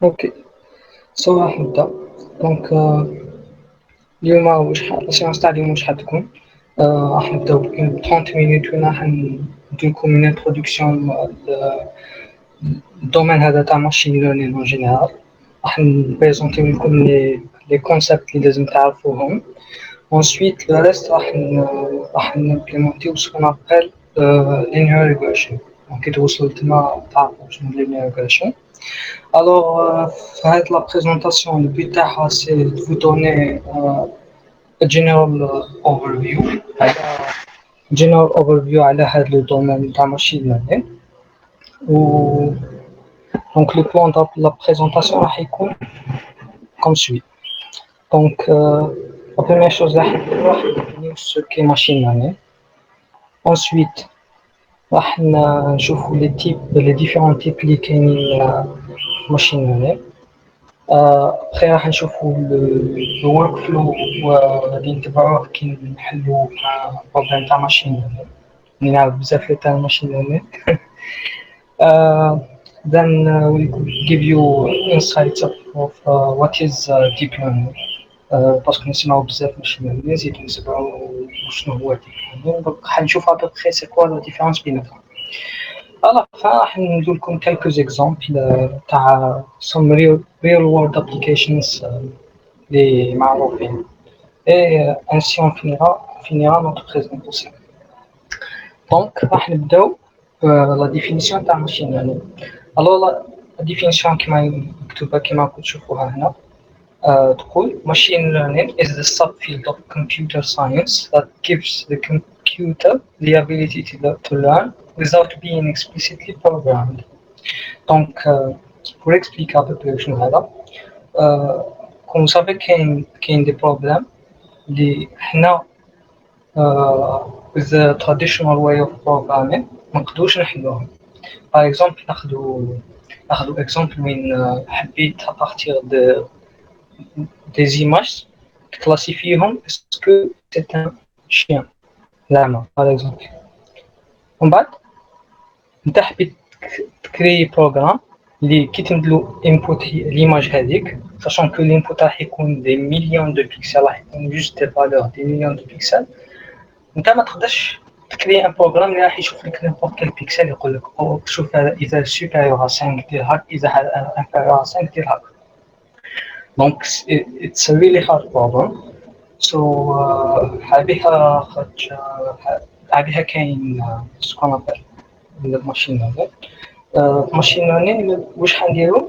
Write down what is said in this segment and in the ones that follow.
اوكي. سو راح نبدا. دونك اليوم السيونس تاع اليوم واش حتكون؟ راح نبداو ب 30 مينوت وين راح نديرلكم من انتروداكسيون الدومين هذا تاع ماشين ليرنين اون جينيرال. راح نبريزونتيو لكم لي كونسيبت اللي لازم تعرفوهم. Ensuite, le reste, راح نimplémenter ce qu'on appelle linear regression. Donc, كي توصلوا لتما تعرفوا شنو linear regression. Alors, في هذه la présentation, le but تاعها c'est de vous donner a general overview. General overview على هذا le domaine تاع machine learning. و donc le plan de la présentation راح يكون comme suit. Donc, la première chose, راح définir ce qu'est machine learning. Ensuite, راح نشوفوا les différents types اللي كاينين machine learning. Après راح نشوفوا le workflow اللي نتبعوه كي نحلوا problem تاع machine learning. نعرف بزاف تاع machine learning. Then we'll give you insights of what is deep learning. باسكو نسمعوا بزاف ماشين ليرنين نزيدو نسمعوا شنو هو ديب ليرنين. دونك حنشوف ابخي سي كوا لا ديفيرونس بيناتهم. على راح ندير لكم quelques exemples تاع some real world applications اللي معروفين. et ainsi on finira notre présentation. Donc راح نبداو la définition تاع machine learning. alors la définition كما مكتوبه كما راكم تشوفوها هنا. Machine learning is the subfield of computer science that gives the computer the ability to learn without being explicitly programmed. Donc, pour expliquer un peu plus ce que comme vous savez qu'il y a des problèmes, with the traditional way of programming, ما نقدروش نحلوهم. Par exemple, ناخذ exemple وين حبيت à partir des images, classifier est-ce que c'est un chien, lama par exemple. En bas, tu as créé un programme qui te donne input l'image هذيك, sachant que l'input راح يكون des millions de pixels, راح يكون juste des valeurs des millions de pixels. انت ما تقدرش تكري ان بروغرام اللي راح يشوف لك نيمبورت كال بيكسل يقول لك او شوف اذا سوبيريور 5 دير هاك اذا انفيريور 5 دير هاك. Donc it's a really hard problem. So عليها كاين سكون ابل الماشين ليرنين. الماشين ليرنين واش حنديرو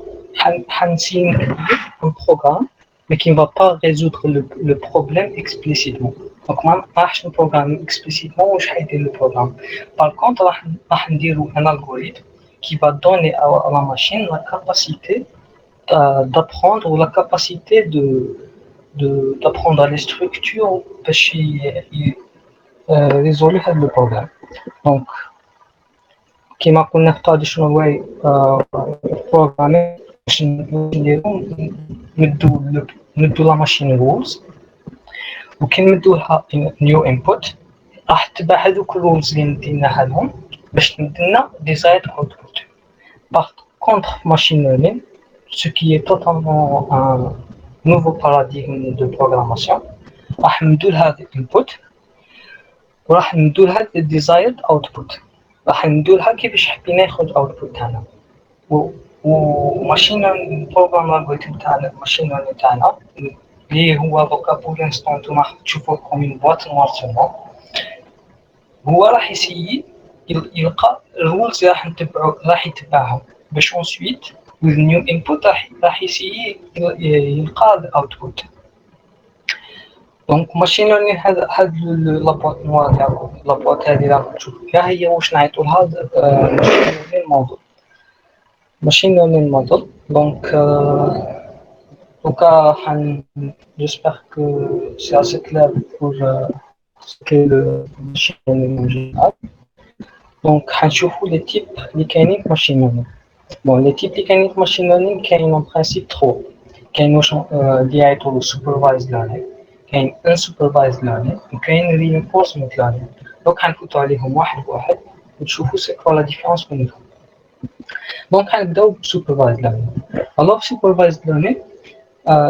حنسي نكتب ان بروغرام mais qui ne va pas résoudre le problème explicitement. Donc ما راحش نبروغرامي explicitement واش حيدير le programme. Par contre راح نديرو un algorithme qui va donner à la machine la capacité d'apprendre ou la capacité d'apprendre les structures باش résoudre le problème. Donc كما قلنا في traditional way programming باش نديرو ندو لا ماشين rules وكي نمدوها new input راح تبع هذوك الرولز اللي نديناها لهم باش ندينا desired output. Par contre machine learning, ce qui est totalement un nouveau paradigme de programmation, راح ندو لها input وراح ندو لها desired output. راح ندو لها كيفاش حبينا يخرج output تاعنا. وماشين بروغرام الالغوريثم تاعنا الماشين ليرنين تاعنا اللي هو دوكا بور لانستون نتوما تشوفوه كوم بواط نوار سولمون. هو راح يسيي يلقى الرولز راح يتبعهم باش انسويت with new input راح يسيي يلقى الاوتبوت. دونك ماشين ليرنين هاد لابواط نوار تاعكم لابواط هذه راكم تشوفوا فيها هي واش نعيطوا لها ماشين ليرنين موديل. Machine learning model. Donc, j'espère que c'est assez clair pour ce qu'est le machine learning en général. Donc, on va les types mécaniques machine learning. Bon, les types mécaniques machine learning, il y a en principe trois. Il y a le supervised learning, il y a unsupervised learning, et il y a reinforcement learning. Donc, on va les voir un par un et voir c'est quoi la différence entre eux. Donc, on supervised learning. Alors, supervised learning,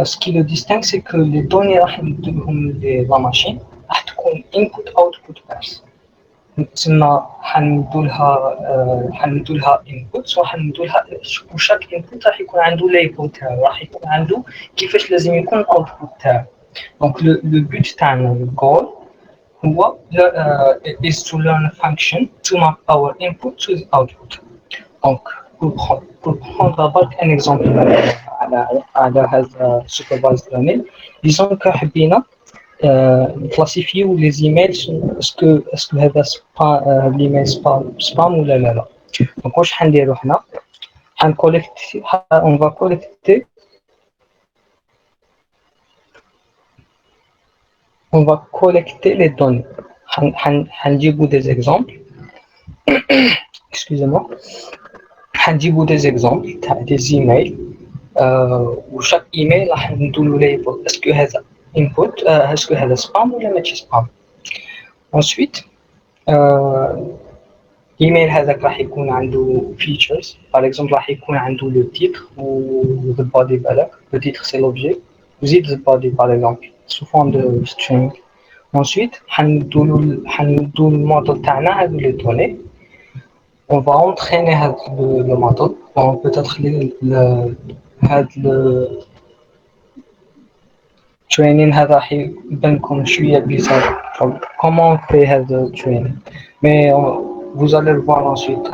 ce qui le distingue, c'est que les données de la machine تكون input output pairs. تسمى حندو لها inputs وحندو لها وشاك input راح يكون عنده label تاعو راح يكون عنده كيفاش لازم يكون output تاعو. دونك لو بوت تاعنا الجول هو is to learn a function to map our input to the output. Donc pour prendre برك un exemple على هذا supervised learning, disons que حبينا نكلاسيفيو لي زيميل اسكو هذا ليميل سبام ولا لا. دونك واش حنديرو حنا حنكوليكتي اون فا كوليكتي on va collecter les données. حنجيبو des exemples excusez-moi حنجيبو des exemples تاع des emails وشاك ايميل راح ندولو ليبل اسكو هذا input اسكو هذا spam ولا ماشي spam. ensuite ايميل هذاك راح يكون عنده features par exemple راح يكون عنده le titre ou the body بالك le titre c'est l'objet وزيد the body par exemple sous forme de string. ensuite حندولو الموديل تاعنا هذو لي دوني on va entraîner le modèle on peut-être هاد training هذا راح يبان لكم شويه بيزار comment on fait هذا training mais vous allez le voir ensuite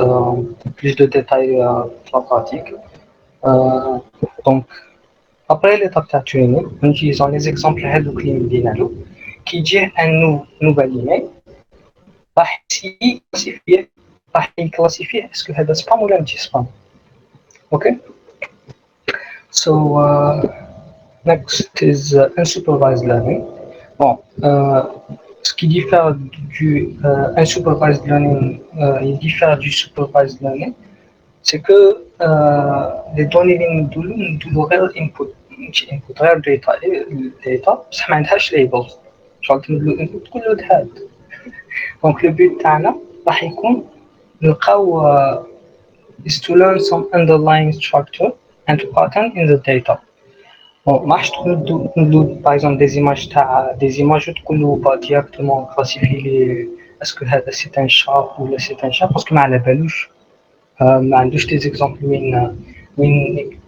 plus de détails dans la pratique. Donc après l'étape de training en utilisant les exemples هذوك اللي مدينا له كي يجي un nouvel email راح يكلاسيفيه اسكو هذا سبام ولا ماشي سبام. اوكي so next is unsupervised learning. Bon, ce qui diffère du unsupervised learning, il diffère du supervised learning, c'est que les données اللي ندولو غير input ماشي input غير data بصح ما عندهاش labels. شغل تمدلو input تقول له هاد. دونك لو بوت تاعنا راح يكون نلقاو is to learn some underlying structure and pattern in the data. ما راحش تقولوا باغ اكزومبل دي ايماج تاع دي ايماج وتقولوا با ديريكتومون كلاسيفي لي اسكو هذا سي ان شا ولا سي ان شا باسكو ما على بالوش ما عندوش دي زيكزامبل وين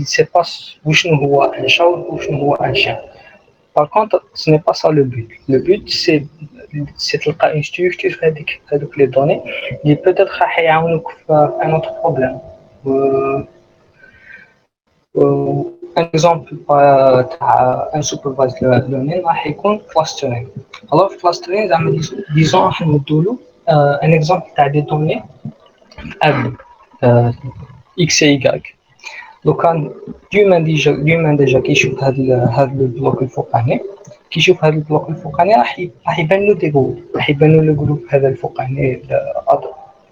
يسي با وشنو هو ان شا وشنو هو ان شا. Par contre, ce n'est pas ça le but. Le but, c'est تلقى une structure في هذوك les données اللي peut-être راح يعاونوك في un autre problème. Un exemple تاع unsupervised learning راح يكون clustering. Alors clustering زعما disons راح ندولو un exemple تاع des données اب x et y. لو كان اليوم ديجا كيشوف هذا البلوك الفوقاني كيشوف هذا البلوك الفوقاني راح يبان له دي جروب راح يبان له الجروب هذا الفوقاني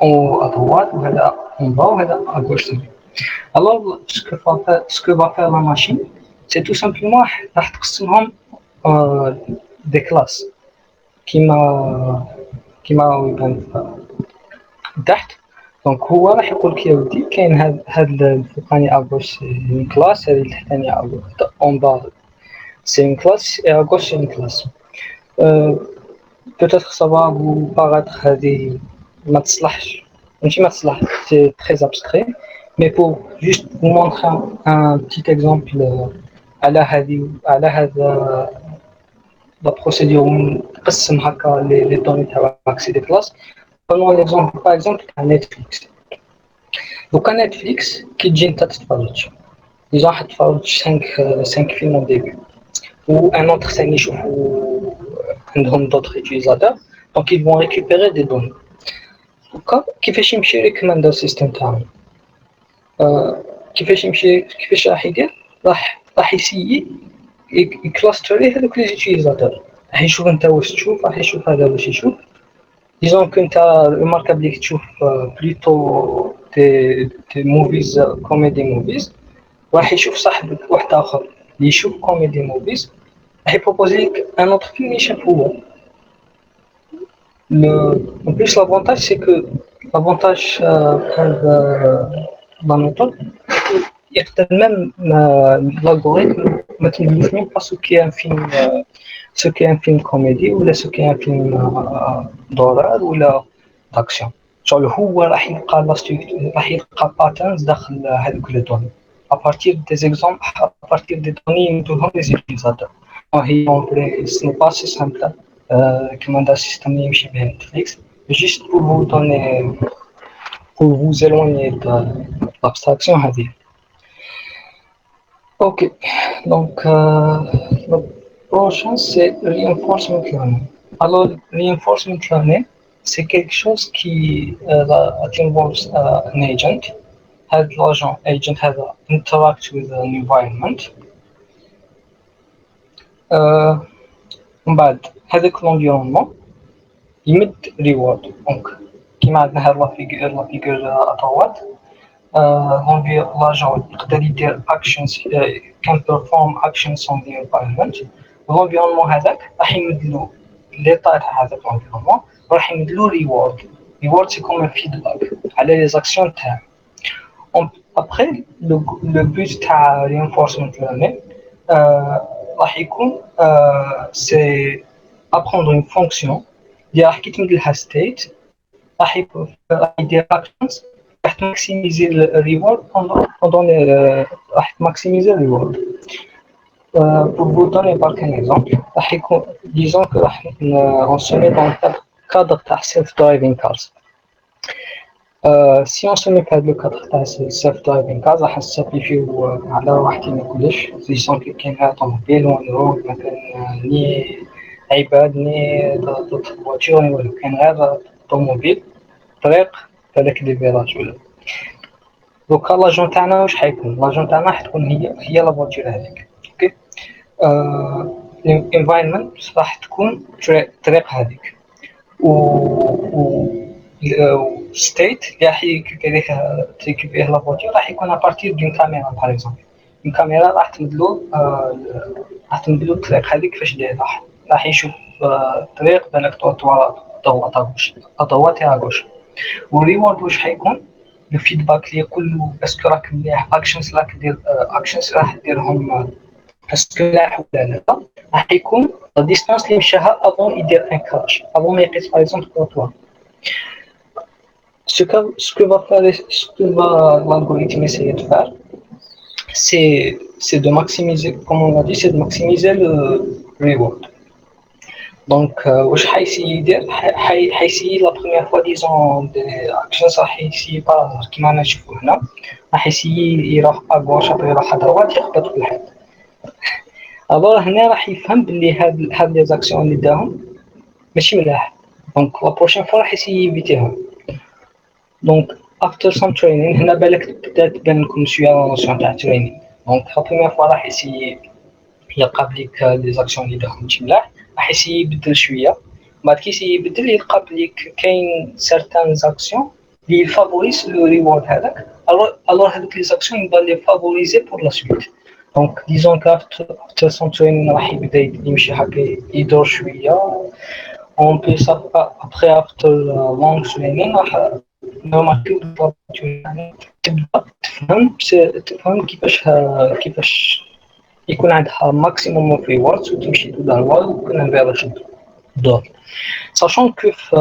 او ادروات وهذا اون با وهذا اغوش. alors ce que va faire la machine c'est tout simplement راح تقسمهم des classes كيما يبان تحت. دونك هو راح يقول لك يا ودي كاين هاد الفوقاني اغوش اون كلاس هذه الثانيه اون با سي اون كلاس اي اغوش اون كلاس. peut-être ça va vous paraître هذه ما تصلحش ماشي ما تصلح c'est très abstrait mais pour juste vous montrer un petit exemple على هذا la procédure نقسم هكا لي دوني تاعك سي دي كلاس. prenons l'exemple par exemple تاع نتفليكس. دوكا نتفليكس كي تجي نتا تتفرج ديجا راح تتفرج 5 فيلم au début ou un autre ثاني يشوفوا عندهم d'autres utilisateurs donc ils vont récupérer des données. دوكا كيفاش يمشي ريكوماندر سيستم تاعهم كيفاش راح يدير راح يسيي يكلاستري هذوك لي utilisateurs راح يشوف انت واش تشوف راح يشوف هذا واش يشوف. disons que tu as remarqué que tu trouves plutôt des movies comedy movies راح يشوف صاحب واحد اخر اللي يشوف comedy movies راح يبروبوزي لك ان اوتر فيلم يشوف هو En plus, l'avantage de la méthode, يقدر même l'algorithme ما تمدلوش même pas ce qui est un film comédie ولا ce qui est un film d'horreur ولا d'action. شغل هو راح يلقى patterns داخل هذوك لي دوني à partir des exemples à partir des données يمدوهم les utilisateurs. هي en vrai ce n'est pas si simple كما un système يمشي به Netflix juste pour vous donner pour vous éloigner de l'abstraction هذه. Ok, donc le prochain c'est reinforcement learning. Alors, reinforcement learning, c'est quelque chose qui involves an agent. هذا agent هذا interact with an environment. ومن بعد هذاك l'environnement يمد reward. Donc, كيما عندنا هاد لا فيغور أطوات. l'agent يقدر يدير actions can perform actions on the environment. l'environnement هذاك راح يمدلو l'état تاع هذاك l'environnement راح يمدلو reward c'est comme un feedback على les actions تاعو. après le but تاع reinforcement learning راح يكون c'est apprendre une fonction اللي راح كيتمدلها state راح يدير actions راح تماكسيميزي الريورد راح تماكسيميزي الريورد. pour vous donner par exemple راح يكون disons que راح on se met dans le cadre تاع self driving cars. si on se met dans le cadre تاع self driving cars راح نسامبليفيو على واحد ما يقولش disons que كاين طوموبيل ونروح مثلا ني عباد ني فواتور ولا كاين غير طوموبيل طريق هذاك لي فيراج ولا دوكا لاجون تاعنا واش حيكون لاجون تاعنا حتكون هي لا فواتور هذيك. اوكي الانفايرمنت راح تكون الطريق هذيك و ستيت اللي راح تريكي فيه لا فواتور راح يكون ابارتير دون كاميرا باغ اكزومبل. اون كاميرا راح تمدلو الطريق هذيك كيفاش دايره راح يشوف الطريق بالك تروطوار ضوات على غوش. والريورد واش حيكون الفيدباك اللي يقول له اسكو راك مليح اكشنز راك دير اكشنز راح ديرهم اسكو ملاح ولا لا. راح يكون لا ديستانس اللي مشاها افون يدير ان كراش افون ما يقيس باغ اكزومبل تروطوار. ce que va faire l'algorithme essayer de faire c'est de maximiser comme on a dit c'est de maximiser le reward. Donc واش حيسيي يدير حيسيي لا بروميير فوا ديزون دي اكشنز راح يسيي بار كيما نشوفوا هنا راح يسيي يروح اغوش يروح دروات يخبط في الحيط. الوغ هنا راح يفهم بلي هاد لي زاكسيون اللي داهم ماشي ملاح دونك لا بروشين فوا راح يسيي يفيتيهم. دونك after some training هنا بالك بدات تبان لكم شويه لا نوسيون تاع training. دونك لا بروميير فوا راح يسيي يلقى بليك لي زاكسيون اللي داهم ماشي ملاح راح يسيي يبدل شويه بعد كي يسيي يبدل يلقى بليك كاين سيرتان زاكسيون اللي فافوريس لو ريورد هذاك الوغ هذوك لي زاكسيون يبان لي فافوريزي بور لا سويت. دونك ديزون كافتر سون ترينين راح يبدا يمشي هكا يدور شويه اون بليس ابخي افتر لونغ ترينين راح نورمالمون تبدا تفهم كيفاش يكون عندها ماكسيموم اوف ريوردز وتمشي تدور وكنا فيرجن دور ساشون كو في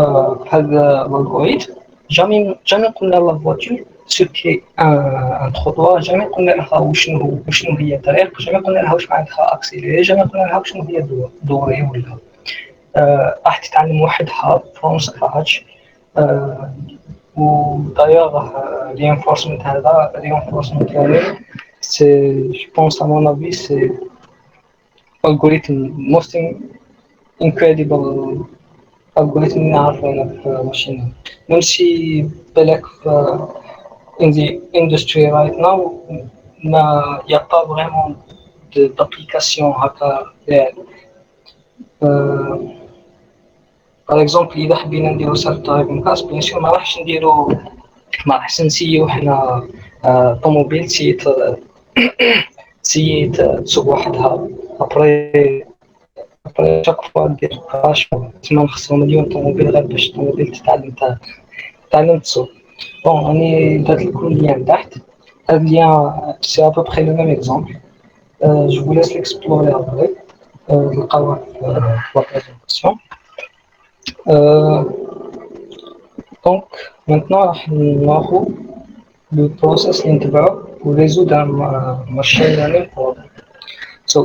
هذا الالغوريثم جامي قلنا لا فواتور سو كي ان تروطوار جامي قلنا لها وشنو هي الطريق جامي قلنا لها واش عندها اكسيليري جامي قلنا لها وشنو هي دوري ولا راح تتعلم وحدها فروم سكراتش. ودايوغ reinforcement هذا reinforcement learning c'est je pense à mon avis c'est algorithm most incredible algorithm نعرفه هنا في ماشين نمشي بالك في in the industry right now ما y a pas vraiment d'application هكا par exemple إذا حبينا نديرو self driving cars bien sûr ما راحش نسيو حنا طوموبيل تسيي تسوق وحدها ابري chaque fois دير crash تما نخسرو مليون طوموبيل غير باش الطوموبيل تتعلم تسوق. بون راني درت لكم اللين تحت. هاد اللين سي ابوبخي لو ميم اكزومبل. جو vous laisse l'explorer après. نلقاوها في la présentation. دونك maintenant راح ناخذ le process اللي نتبعو pour résoudre un machine learning problem. So,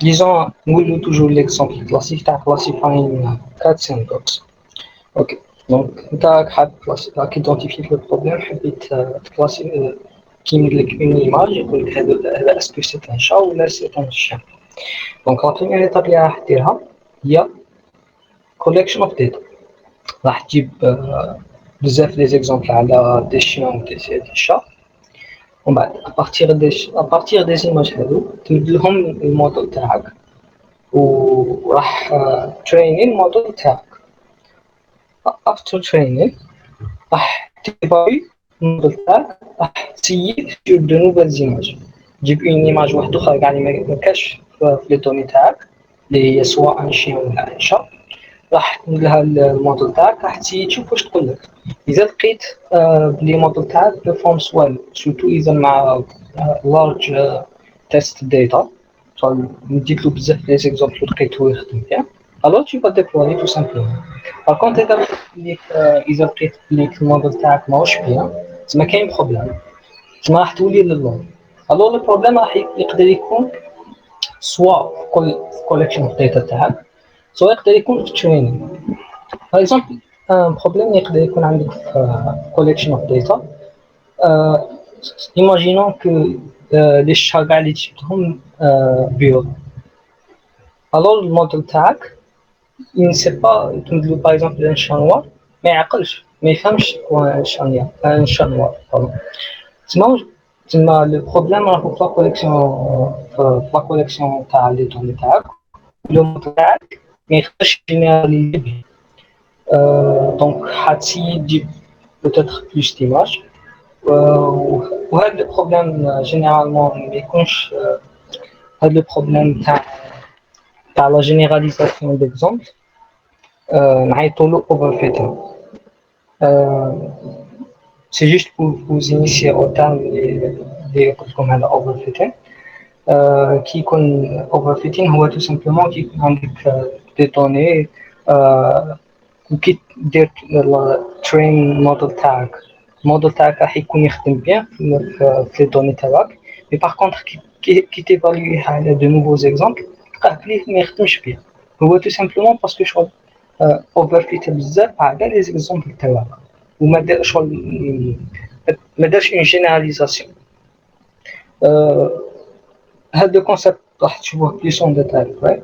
disons, nous toujours l'exemple classique de classifying cat sandbox. Ok. Donc, tu as identifié le problème, tu as classifié qui met une image, est-ce que c'est un chat ou là c'est un chien. Donc, la première étape, il y a collection of data. راح تجيب بزاف des exemples على des chiens ou des chats. ومن بعد à partir des images هذو تمد لهم الموديل تاعك وراح تريني الموديل تاعك. after training راح تيفالي الموديل تاعك، راح تسيي sur de nouvelles images. تجيب une image واحدة أخرى كاع اللي ما كاش في لي دوني تاعك اللي هي سواء ان شيان ولا ان شا، راح تمد لها الموديل تاعك، راح تسيي تشوف واش تقول لك. إذا لقيت بلي الموديل تاعك performs well سورتو إذا مع large test data، نديك له بزاف لي زيكزامبل لقيتو يخدم بيان، alors tu vas déployer tout simplement. Par contre إذا لقيت بلي الموديل تاعك ماهوش بيان، تسمى كاين بروبليم، تسمى راح تولي للور. alors le problème راح يقدر يكون سواء في collection of data تاعك، سواء يقدر يكون في training. par exemple un problème يقدر يكون عندك في collection of data. imaginons que les chats كاع اللي جبتهم بيض. alors le modèle تاعك il ne sait pas تمدلو par exemple un chat noir ما يعقلش ما يفهمش un chat noir. تسمى le problème راهو في la collection تاع les données تاعك. le modèle تاعك ما يقدرش généraliser. donc حتسيي تجيب peut-être plus d'images. وهذا البروبليم جينيرالمون ما يكونش هذا البروبليم تاع لا جينيراليزاسيون ديكزومبل نعيطوا له overfitting. c'est juste pour vous initier au terme اللي قلت لكم هذا overfitting. كي يكون overfitting هو tout simplement كي يكون عندك دي دوني وكي دير train model تاعك، الموديل تاعك راح يكون يخدم بيان في لي دوني تاعك. مي باغ كونطخ كي تيفالويه على دو نوفو زيكزامبل تلقاه بلي ما يخدمش بيان، هو تو سامبلومون باسكو شغل اوفرفيت بزاف على لي زيكزامبل تاعك وما دار شغل ما دارش اون جينيراليزاسيون. هاد لو كونسيبت راح تشوفوه بليس اون ديتاي فري.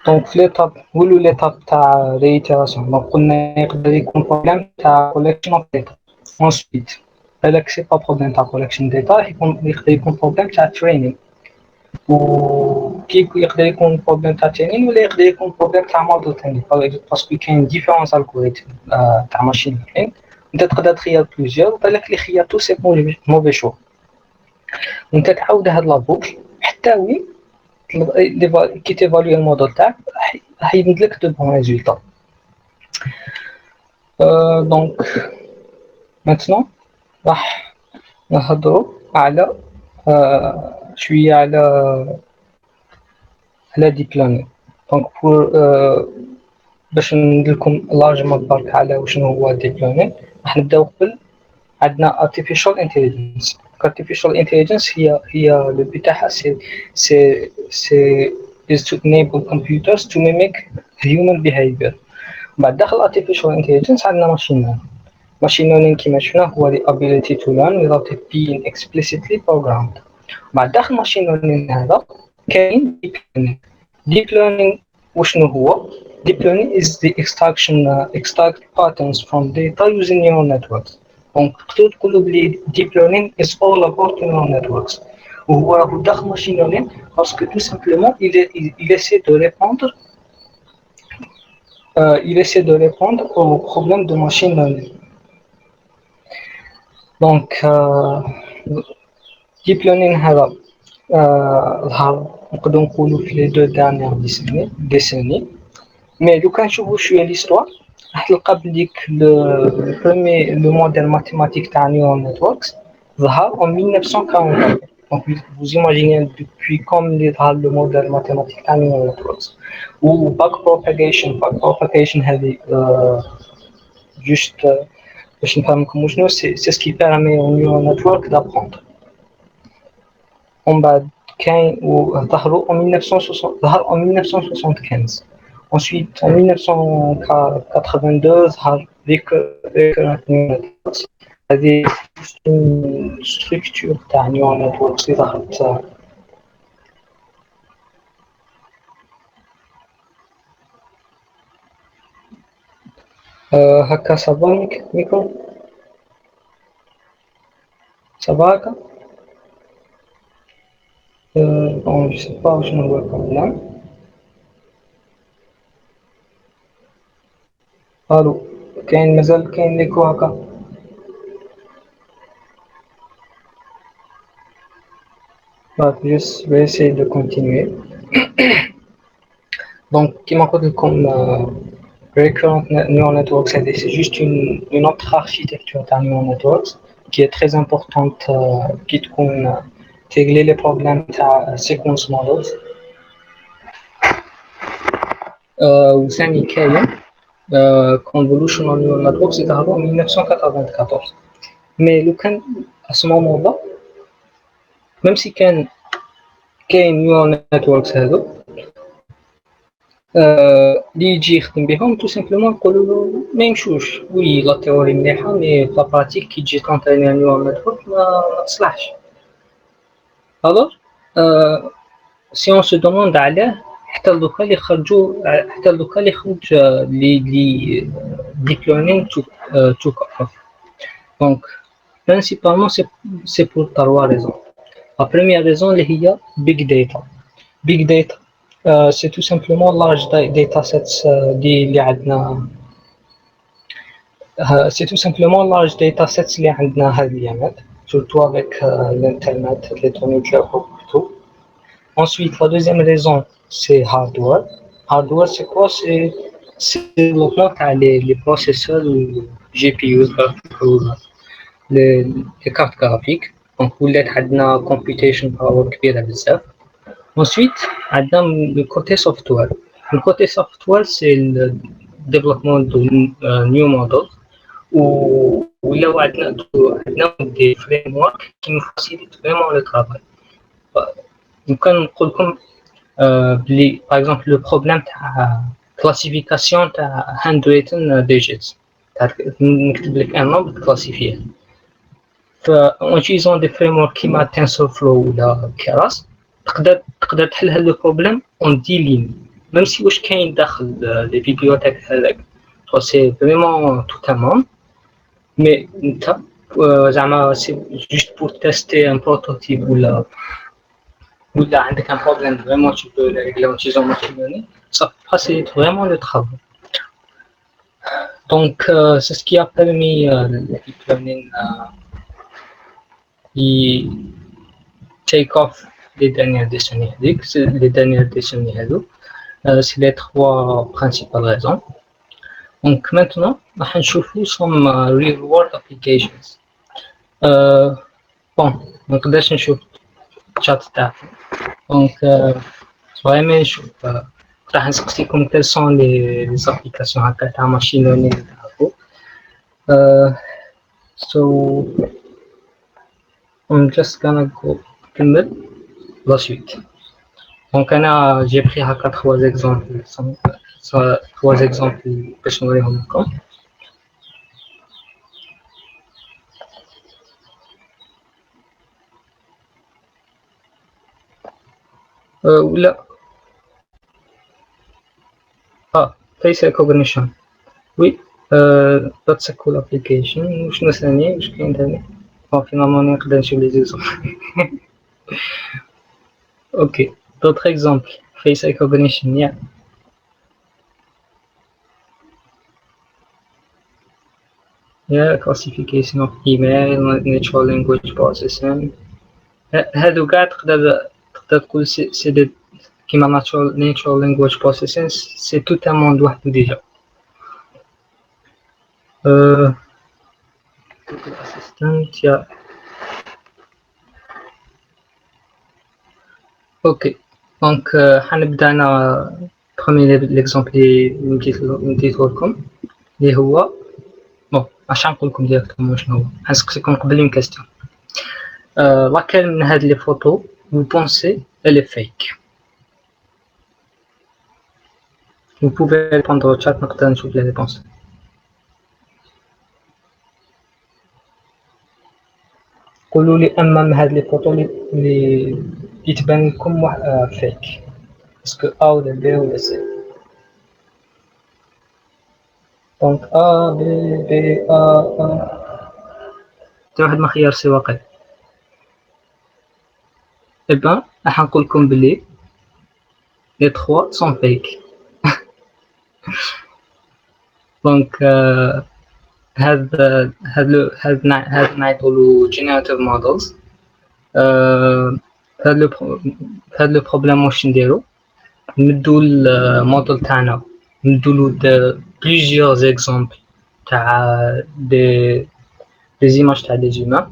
دونك في ليطاب نقولوا ليطاب تاع ريتيراسيون. دونك قلنا يقدر يكون بروبليم تاع كوليكشن اوف داتا. انسويت بالك سي با بروبليم تاع كوليكشن داتا، يقدر يكون بروبليم تاع ترينينغ. وكي يقدر يكون بروبليم تاع ترينينغ ولا يقدر يكون بروبليم تاع موديل ثاني، باسكو كاين ديفيرونس الغوريثم تاع ماشين ليرنينغ. انت تقدر تخير بلوزيور وبالك اللي خيرتو سي موفي شو، وانت تعاود هاد لا بوكل حتى وين كي تيفالوي الموديل تاعك راح يمدلك دو بون ريزولطا. دونك maintenant راح نهضروا على شويه على ديب ليرنينغ. دونك باش نديرلكم لارجمون برك على وشنو هو ديب ليرنينغ، راح نبداو قبل. عندنا artificial intelligence. artificial intelligence هي لو بي تاعها سي is to enable computers to mimic human behavior. بعد داخل artificial intelligence عندنا machine learning كيما شفنا هو the ability to learn without it being explicitly programmed. بعد داخل machine learning هذا كاين deep learning. deep learning وشنو هو؟ deep learning is the extract patterns from data using neural networks. دونك تقدروا تقولوا بلي deep learning is all about neural networks. وهو راهو داخل machine learning باسكو tout simplement il essaie de répondre aux problèmes de machine learning. Donc ديب ليرنين هذا ظهر نقدر نقولوا في لي دو دانيير ديسيني. مي لو كان نشوفوا شويه ليستوار راح تلقى بليك لو موديل ماتيماتيك تاع نيورال نتوركس ظهر en 1944. Donc vous imaginez depuis comme اللي ظهر le modèle mathématique تاع neural networks. و backpropagation هذه juste باش نفهمكم شنو سي سكي بيرمي au neural network d'apprendre. ومن بعد كاين وظهروا en 1960 ظهر en 1975. Ensuite, en 1982, recurrent neural networks. هذه structure تاع neural networks اللي ظهرت هكا. صافا ميكرو صافا هكا. بون جو سي با شنو هو البروبليم. الو كاين مازال كاين ليكو هكا. Je vais essayer de continuer. Donc, كما قلت لكم recurrent neural networks c'est juste une autre architecture de neural networks qui est très importante qui تكون ترégler les problèmes de sequence models. وثاني كاين convolutional neural networks اللي ظهروا en 1994. mais لو كان à ce moment-là même si كاين neural networks هذو اللي يجي يخدم بهم تو سامبلومون نقولوا له ما يمشوش. وي لا تيوري مليحه مي في لابراتيك كي تجي تونطريني نيورال نتورك ما تصلحش. الوغ سي اون سو دوموند علاه حتى دوكا اللي خرج لي ديب ليرنينغ توك اوف. دونك برينسيبالمون سي بور 3 ريزون. لا بروميير ريزون اللي هي بيج داتا. c'est tout simplement large data sets اللي عندنا. c'est tout simplement large data sets اللي عندنا هذه الأيامات surtout avec l'internet, les données cloud partout. Ensuite, la deuxième raison, c'est hardware. Hardware, c'est quoi? C'est le développement les processeurs ou GPUs, les cartes graphiques. Donc, ولات عندنا computation power كبيرة بزاف. Ensuite, le côté software. Le côté software, c'est le développement de new models où il y a des frameworks qui nous facilitent vraiment le travail. Donc, par exemple, le problème de la classification de handwritten digits. نكتب لك un nombre classifié. En utilisant des frameworks comme TensorFlow ou Keras, تقدر تحل هذا البروبليم اون 10 لين. ميم سي واش كاين داخل لي بيبليوتيك هذاك سي فريمون تو تمام. مي انت زعما سي جوست بور تيستي ان بروتوتيب ولا عندك ان بروبليم فريمون tu peux le régler en utilisant machine learning, ça facilite vraiment le travail. Donc c'est ce qui a permis le deep learning take off les dernières décennies. C'est les 3 principales raisons. Donc maintenant, on va voir some real world applications. Bon, donc là, je vais chat staff. Donc, vraiment, je vais quelles sont les applications à machine learning. So, I'm just gonna go كمل la suite. Donc j'ai pris 3 exemples باش نوريهم لكم. ولا face recognition. Oui, that's a cool application. وشنو ثاني واش كاين ثاني؟ finalement نقدر نشوف les exemples. Ok, d'autres exemples. Face recognition, yeah. Yeah, classification of email, natural language processing. هادو كاع تقدر تقول سي دي كيما natural language processing سي توت ان موند وحده ديجا. assistant يا اوكي دونك حنبدا انا بروميير ليكزامبل اللي مديتو لكم اللي هو بون اش نقول لكم ديريكتومون شنو هو. حنسقسيكم قبل اون كاستيون laquelle من هاد لي فوتو vous pensez elle est fake. vous pouvez répondre au chat نقدر نشوف les réponses. قولوا لي اما من هاد لي فوتو اللي تبان لكم فيك اسكو ا ولا بي ولا سي. دونك ا بي ا حتى واحد ما خيار سي واقع. اي بان راح نقول لكم بلي لي 3 سون فيك. دونك هاد نعيطولو generative models. هاد لو بروبليم واش نديرو نمدو الموديل تاعنا ندولو plusieurs exemples تاع des images تاع des humains.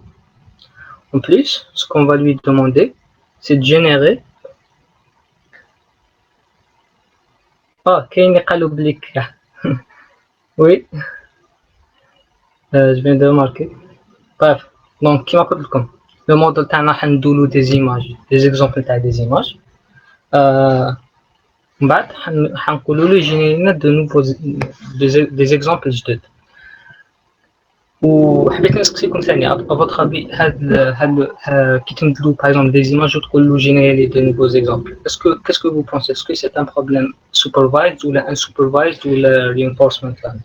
En plus, ce qu'on va lui demander, c'est de générer. كاين اللي قالوا بلي كاع. Oui, je viens de remarquer. Bref, donc كيما قلت لكم le modèle تاعنا حندولو des images, des exemples تاع des images. من بعد حنقولوا له جيني لنا دو نوفو des exemples جدد. وحبيت نسقسيكم ثاني افوتر افي هاد كي تمدلو باغ اكزومبل دي زيماج وتقول له جينيري دو نوفو زيكزامبل اسكو كاسكو فو بونسي اسكو سي ان بروبليم سوبرفايزد ولا ان سوبرفايزد ولا رينفورسمنت ليرنينغ.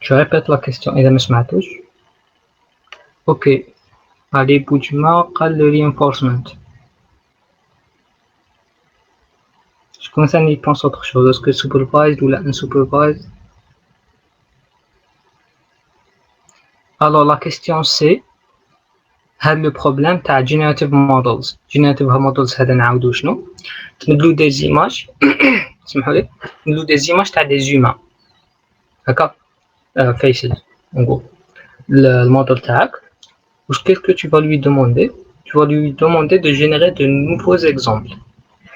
Je répète la question إذا ما سمعتوش. اوكي علي بوجمع قال le reinforcement. شكون ثاني يبونس autre chose اسكو supervised ولا unsupervised. Alors la question c'est هاد لو بروبليم تاع generative models هذا نعاودو شنو تمدلو دي زيماج سمحوا لي تمدلو دي زيماج تاع دي زومان هكا faces نقول الموديل تاعك واش qu'est-ce que tu vas lui demander de générer de nouveaux exemples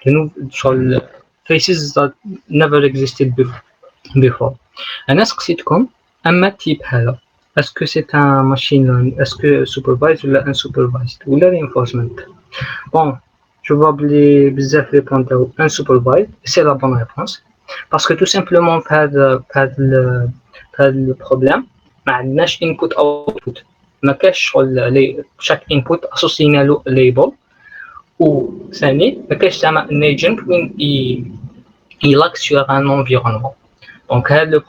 de faces that never existed before. انا سقسيتكم اما التيب هذا est-ce que c'est un machine learning, est-ce que supervised ou unsupervised ou reinforcement. Bon, je vois بزاف répondre unsupervised, c'est la bonne réponse parce que tout simplement pas le problème ما عندناش input output ما كاش شغل chaque input associé له label وثاني ما كاش زعما an agent وين il acte sur un environnement. Donc هذا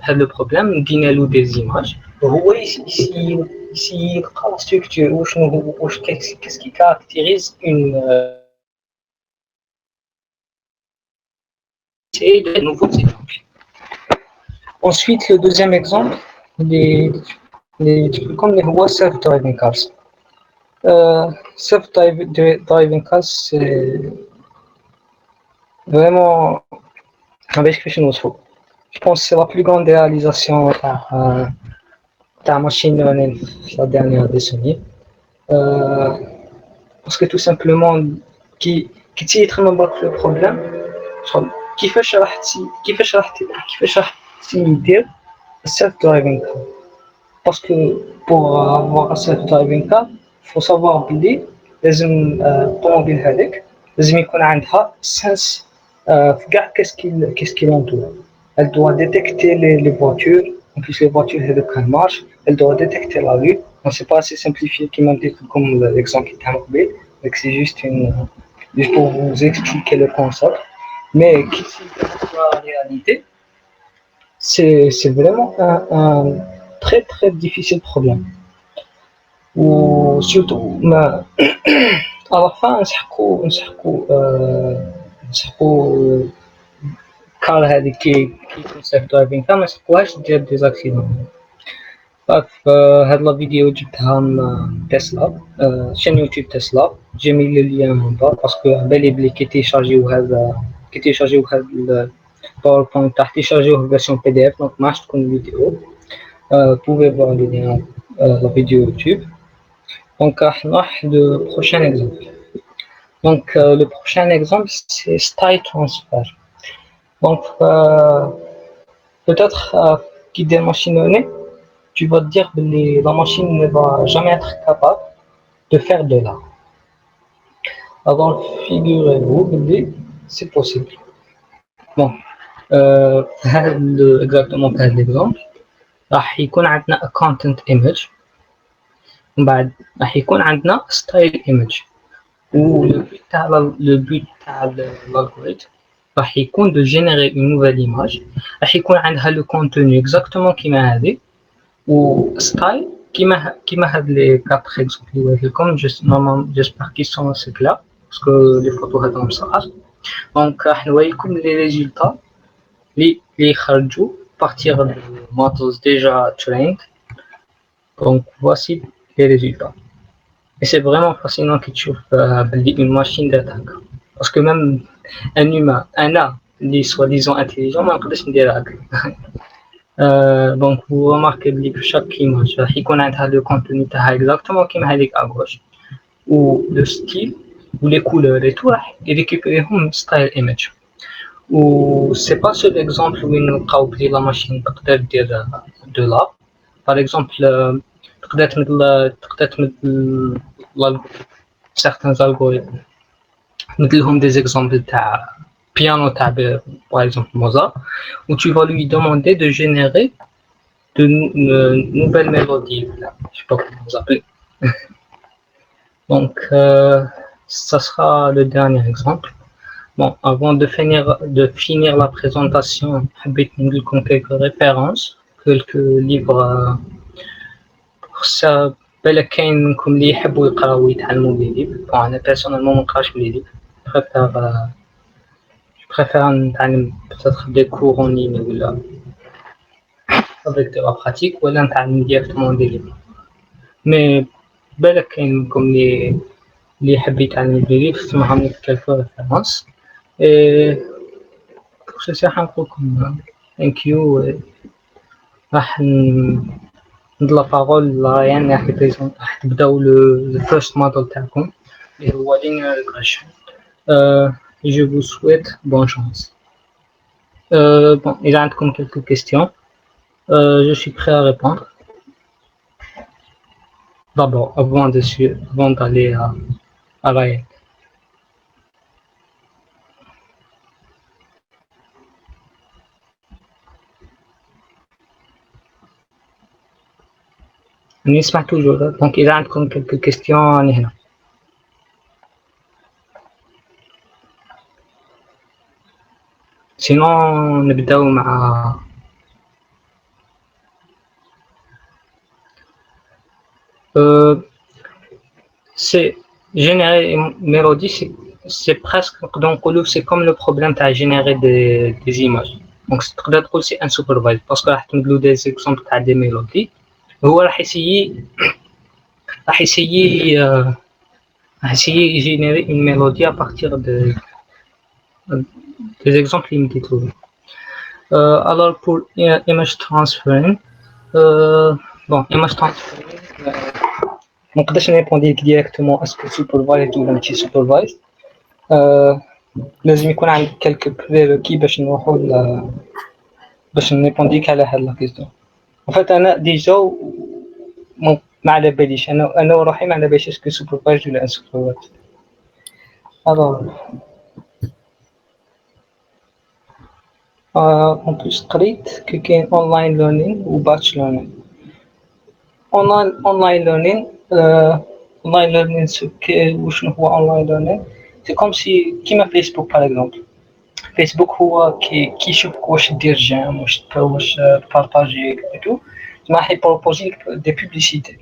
le problème ندينا له des images هو يسيي يلقى لا ستركتور وشنو هو واش qu'est-ce qui caractérise une c'est de nouveaux exemples. Ensuite le deuxième exemple comme les هو self-driving cars. Self-driving cars c'est vraiment باش كيفاش نوصفو. Je pense que c'est la plus grande réalisation تاع machine learning في la dernière décennie. Parce que tout simplement كي تيخمم برك في البروبليم كيفاش راح يدير self driving car. Parce que pour avoir un self driving car faut savoir بلي لازم الطوموبيل هذيك لازم يكون عندها sens في كاع qu'est-ce qui l'entoure. Elle doit détecter les voitures. En plus les voitures هذوك quand marchent elle doit détecter la rue. On sait pas assez simplifié كيما ندير لكم l'exemple qui تاع قبيل donc c'est juste pour vous expliquer le concept mais qui la réalité c'est vraiment un très très difficile problème ou surtout alors fin نسحقوا كار هذيك كي سيلف درايفين ما نسحقوهاش دير دي زاكسيدون. هاد لا فيديو جبتها من تسلا، شان يوتيوب تسلا، جا ميلي ليا من بعد باسكو عبالي بلي كي تيشارجيو هاد الباوربوينت تاع تيشارجيوه فيرسيون بي دي اف، دونك ماعادش تكون فيديو. pouvez voir le lien la vidéo YouTube. Donc le prochain exemple. Donc le prochain exemple c'est style transfer. Donc peut-être qui des machines tu vas te dire que la machine ne va jamais être capable de faire de l'art. Alors figurez-vous que c'est possible. Bon, exactement هذا l'exemple راح يكون عندنا a content image، ومن بعد راح يكون عندنا style image، le but تاع l'algorithme راح يكون de générer une nouvelle image، راح يكون عندها le contenu exactement كيما هذه، و style كيما هاد لي 4 exemples اللي وريت لكم. j'espère qu'ils sont assez clairs parce que les photos هذوما صغار. دونك راح نوريكم لي résultats اللي يخرجوا partir de models déjà trained. Donc voici les résultats. Et c'est vraiment fascinant que tu trouves une machine d'attaque. Parce que même un humain, un A, les soi-disant intelligent, ما نقدرش ندير هكا. Donc vous remarquez que chaque image راح يكون عندها le contenu تاعها exactement كيما هذيك à gauche، و le style ou les couleurs et tout راح يريكوبيريهم style image. و c'est pas seul exemple وين نلقاو بلي لا ماشين تقدر دير de l'art. Par exemple تقدر تمثل certains algorithmes مثلهم des exemples تاع piano تاع par exemple Mozart, où tu vas lui demander de générer de nouvelles mélodies. Je sais pas comment vous appelez. Donc ça sera le dernier exemple. Bon, avant de finir la présentation, حبيت نقول لكم quelques références, quelques livres. بالك كاين منكم اللي يحبوا يقراو ويتعلموا بلي ليف. انا بيرسونيلمون منقراش بلي ليف، بريفير نتعلم peut-être des cours en ligne ولا avec de la pratique، ولا نتعلم directement des livres. مي بالك كاين منكم اللي يحب يتعلم بلي ليف، سمعهم لي quelques références. et pour ceci حنقول لكم thank you. راح ندير لا بارول لريان راح تبداو le first model تاعكم اللي هو linear regression. Je vous souhaite bonne chance. Bon, il y a quelques questions. Je suis prêt à répondre. D'abord, avant d'aller à Ryan. On y se toujours. Donc, il y a quelques questions. Sinon, نبداو مع c'est générer une mélodie, c'est presque donc c'est comme le problème de générer des images. Donc c'est unsupervised parce que راح تمدلو des exemples تاع des mélodies. هو راح essayer générer une mélodie à partir des exemples limités. Alors pour image transferring, bon, image transferring, ما نقدرش نريبوندي لك ديريكتومون اسكو سوبرفايزد ولا ماشي سوبرفايزد. لازم يكون عندك كالكو بريروكي باش نروحو باش نريبوندي لك على هاد لا كيستيون. وفات انا ديجا ما على باليش، انا وروحي ما على باليش اسكو سوبرفايزد ولا انسوبرفايزد. الوغ en plus قريت كي كاين اونلاين ليرنينغ و باتش ليرنينغ. online learning online learning وشنو هو online learning؟ c'est comme si كيما فيسبوك par exemple. فيسبوك هو كيشوفك واش دير جيم واش تبارطاجي ايتو، ما راح يبروبوزي دي بوبليسيتي.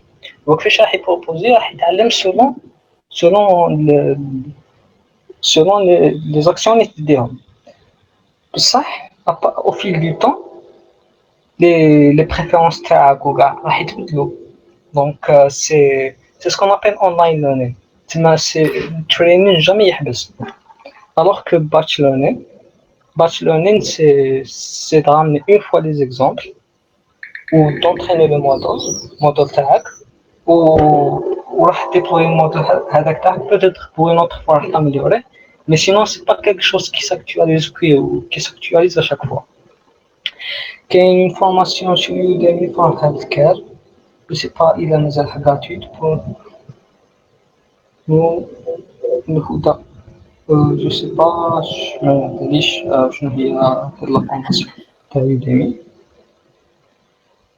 دونك فاش راح يبروبوزي راح يتعلم سولون selon le- selon les actions اللي تديرهم. بصح au fil du temps les préférences تاعك وكاع راح يتبدلوا. Donc c'est ce qu'on appelle online learning. C'est training jamais يحبس. Alors que batch learning c'est de ramener une fois des exemples ou d'entraîner le modèle تاعك وراح déployer le modèle هذاك تاعك peut-être pour une autre fois راح t'améliorer, mais sinon c'est pas quelque chose qui s'actualise à chaque fois. كاين une formation sur Udemy for healthcare, je sais pas إلا مازالها gratuite pour nous الهدى. Je sais pas ما عنديش شنو هي هاد لا فورماسيون تاع Udemy.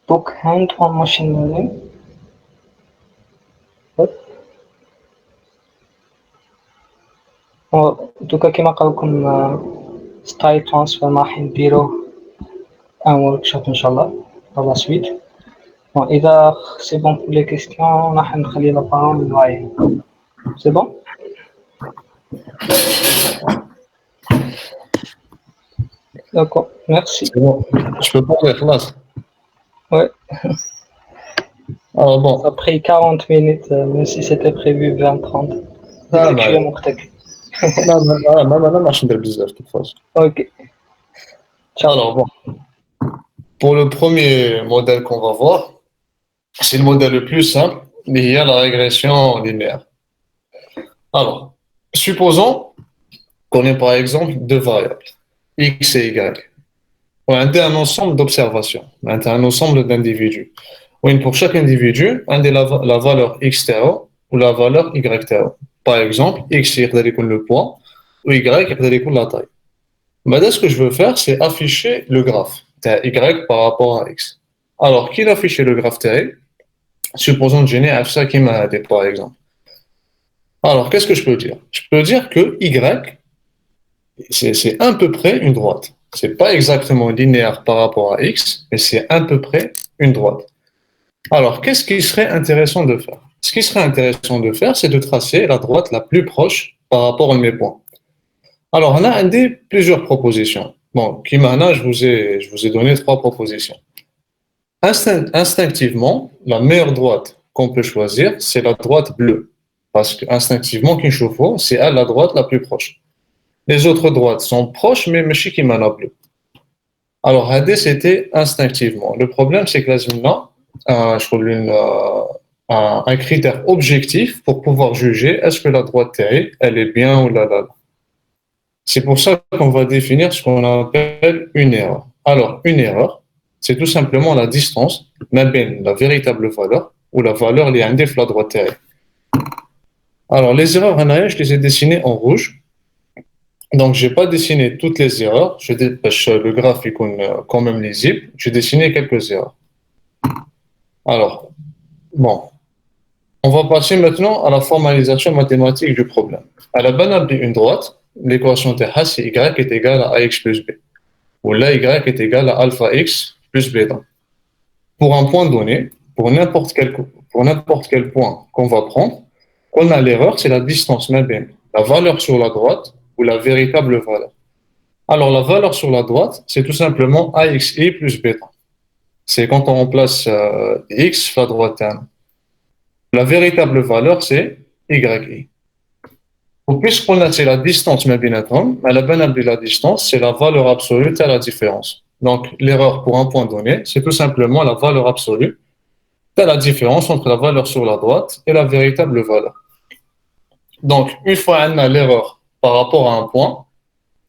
Book hand on machine learning. دوكا كيما قال لكم ستايل ترانسفير راح نديرو ان وركشوب ان شاء الله par la suite. Bon, إذا c'est bon pour les questions راح نخلي la parole لرايا. C'est bon? D'accord, merci. C'est bon. Je peux parler, خلاص. Ouais, Alors ça a bon. pris 40 minutes, même si c'était prévu 20-30. Ah, Effectuer mon truc. ما ماش ندير بزاف de toute façon. Ok, ciao. Alors bon. Pour le premier modèle qu'on va voir, c'est le modèle le plus simple, il y a la régression linéaire. Alors, supposons qu'on ait par exemple deux variables, x et y. On a un ensemble d'observations, on a un ensemble d'individus. Oui, pour chaque individu, on a la valeur x tao ou la valeur y tao. Par exemple, x est le poids ou y est la taille. Mais ce que je veux faire, c'est afficher le graphe y par rapport à x. Alors, qui affiche le graphe t? Supposons que j'ai ça qui m'a aidé, par exemple. Alors, qu'est-ce que je peux dire? Je peux dire que y, c'est à peu près une droite. C'est pas exactement linéaire par rapport à x, mais c'est à peu près une droite. Alors, qu'est-ce qui serait intéressant de faire? Ce qui serait intéressant de faire, c'est de tracer la droite la plus proche par rapport à mes points. Alors, on a plusieurs propositions. Bon, qui maintenant, je vous ai donné trois propositions. Instinctivement, la meilleure droite qu'on peut choisir, c'est la droite bleue. Parce qu'instinctivement, c'est elle la droite la plus proche. Les autres droites sont proches, mais je qui bleu. Alors, AD, c'était instinctivement. Le problème, c'est que là, je trouve un critère objectif pour pouvoir juger est-ce que la droite TI, elle est bien ou là. C'est pour ça qu'on va définir ce qu'on appelle une erreur. Alors, une erreur, c'est tout simplement la distance entre la véritable valeur ou la valeur liée à la droite TI. Alors, les erreurs, je les ai dessinées en rouge. Donc, je n'ai pas dessiné toutes les erreurs. Le graphe est quand même lisible. J'ai dessiné quelques erreurs. Alors, bon, on va passer maintenant à la formalisation mathématique du problème. À la banale d'une droite, l'équation de c'est y est égale à ax plus b. Ou là, y est égal à alpha x plus bêta. Pour un point donné, pour n'importe quel point qu'on va prendre, qu'on a l'erreur, c'est la distance même, la valeur sur la droite ou la véritable valeur. Alors, la valeur sur la droite, c'est tout simplement axi plus bêta. C'est quand on remplace x la droite. La véritable valeur, c'est yi. Puisqu'on a c'est la distance, la banale de la distance, c'est la valeur absolue à la différence. Donc, l'erreur pour un point donné, c'est tout simplement la valeur absolue à la différence entre la valeur sur la droite et la véritable valeur. Donc, une fois qu'on a l'erreur par rapport à un point,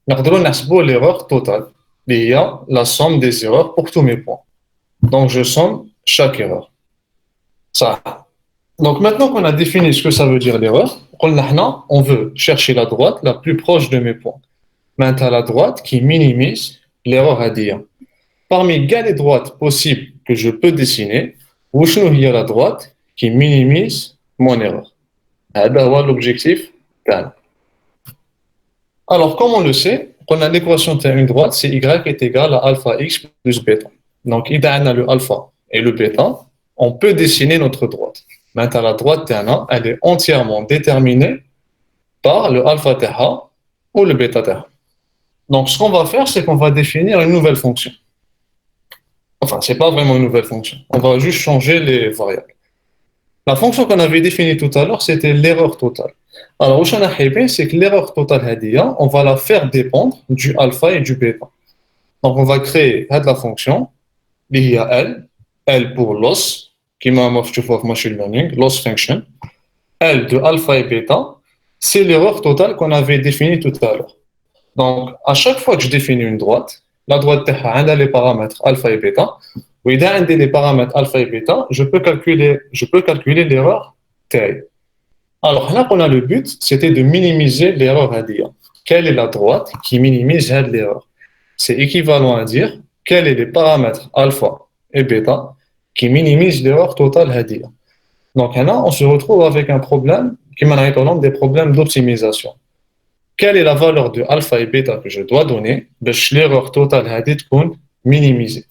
nous avons l'erreur totale. Il y a la somme des erreurs pour tous mes points. Donc, je somme chaque erreur. Ça. Donc, maintenant qu'on a défini ce que ça veut dire l'erreur, on veut chercher la droite la plus proche de mes points. Maintenant, la droite qui minimise l'erreur à dire. Parmi les droites possibles que je peux dessiner, où il y a la droite qui minimise mon erreur. C'est l'objectif. Alors, comme on le sait, on a l'équation d'une droite, c'est y est égal à alpha x plus bêta. Donc, il y a le alpha et le bêta, on peut dessiner notre droite. Maintenant, la droite تاعنا, elle est entièrement déterminée par le alpha تاعها ou le bêta تاعها. Donc, ce qu'on va faire, c'est qu'on va définir une nouvelle fonction. Enfin, c'est pas vraiment une nouvelle fonction. On va juste changer les variables. La fonction qu'on avait définie tout à l'heure, c'était l'erreur totale. Alors, où c'est que l'erreur totale, on va la faire dépendre du alpha et du bêta. Donc, on va créer la fonction, il y a L pour loss, qui m'a fait machine learning, loss function. L de alpha et bêta, c'est l'erreur totale qu'on avait définie tout à l'heure. Donc, à chaque fois que je définis une droite, la droite a les paramètres alpha et bêta. Oui, dans les paramètres alpha et bêta, je peux calculer l'erreur taille. Alors là, on a le but, c'était de minimiser l'erreur à dire. Quelle est la droite qui minimise l'erreur? C'est équivalent à dire quels sont les paramètres alpha et bêta qui minimisent l'erreur totale à dire. Donc là, on se retrouve avec un problème qui m'appelle des problèmes d'optimisation. Quelle est la valeur de alpha et bêta que je dois donner pour que l'erreur totale à dire soit minimisée?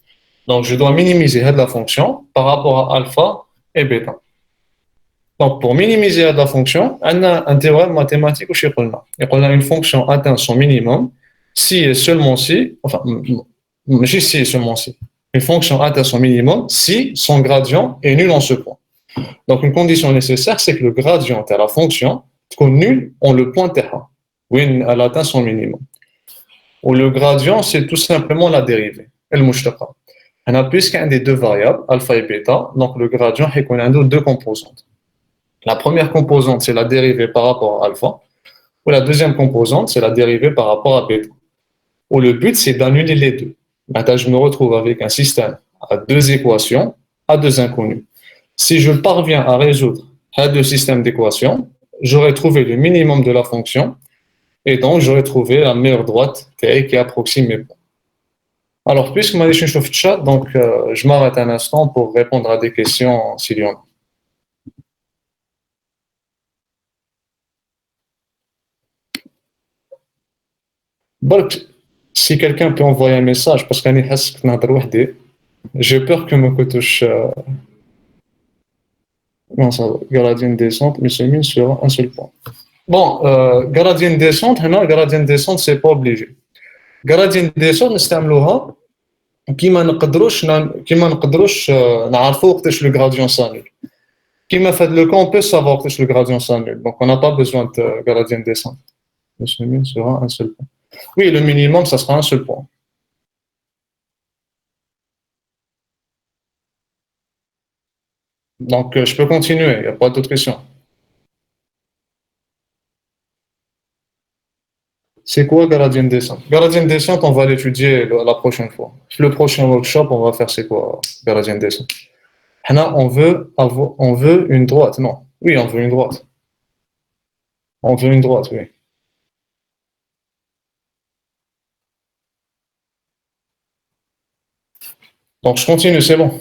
Donc, je dois minimiser la fonction par rapport à alpha et bêta. Donc, pour minimiser la fonction, on a un théorème mathématique où on a une fonction atteint son minimum si et seulement si, enfin, si et seulement si, une fonction atteint son minimum si son gradient est nul en ce point. Donc, une condition nécessaire, c'est que le gradient de la fonction soit nul en le point terrain, où elle atteint son minimum. Ou le gradient, c'est tout simplement la dérivée, le mouchtaqa. On a plus qu'un des deux variables, alpha et bêta, donc le gradient est qu'on a deux composantes. La première composante, c'est la dérivée par rapport à alpha, ou la deuxième composante, c'est la dérivée par rapport à bêta. Ou le but, c'est d'annuler les deux. Maintenant, je me retrouve avec un système à deux équations, à deux inconnus. Si je parviens à résoudre ces deux systèmes d'équations, j'aurai trouvé le minimum de la fonction, et donc j'aurai trouvé la meilleure droite qui approxime mes points. Alors, puisque je suis sur le chat, donc je m'arrête un instant pour répondre à des questions s'il y en a. Bon, si quelqu'un peut envoyer un message, parce que j'ai peur que me touche gradient descente, mais c'est mis sur un seul point. Bon, gradient descente, gradient descente, c'est pas obligé. Gradient descente, نستعملوها كيما نقدروش نعرفوا وقتاش le gradient s'annule. كيما في le cas, on peut savoir وقتاش le gradient s'annule. Donc, on n'a pas besoin de gradient descente. Le minimum sera un seul point. Oui, le minimum, ça sera un seul point. Donc, je peux continuer, il n'y a pas d'autres questions. C'est quoi gradient descente? Gradient descente, on va l'étudier la prochaine fois. Le prochain workshop, on va faire c'est quoi gradient descente? Là, on veut une droite, non? Oui, on veut une droite. On veut une droite, oui. Donc, je continue, c'est bon.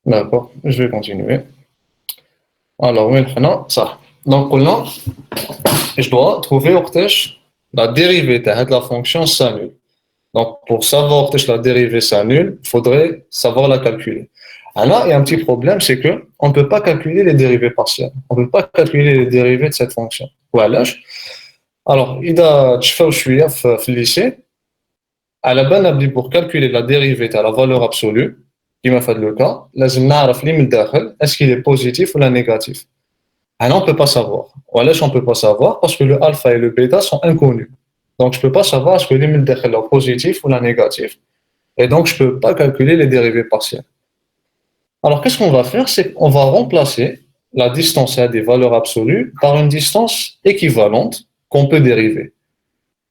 D'accord, je vais continuer. Alors, maintenant, ça. Donc, là, je dois trouver la dérivée de la fonction s'annule. Donc, pour savoir la dérivée s'annule, il faudrait savoir la calculer. Alors, il y a un petit problème, c'est qu'on ne peut pas calculer les dérivées partielles. On ne peut pas calculer les dérivées de cette fonction. Voilà. Alors, il y a le lycée, à la base, pour calculer la dérivée de la valeur absolue, qui m'a fait le cas, est-ce qu'il est positif ou négatif? Alors, on ne peut pas savoir. Voilà, on ne peut pas savoir parce que le alpha et le bêta sont inconnus. Donc, je ne peux pas savoir est-ce que l'image est positif ou négatif. Et donc, je ne peux pas calculer les dérivées partielles. Alors, qu'est-ce qu'on va faire? C'est qu'on va remplacer la distance à des valeurs absolues par une distance équivalente qu'on peut dériver.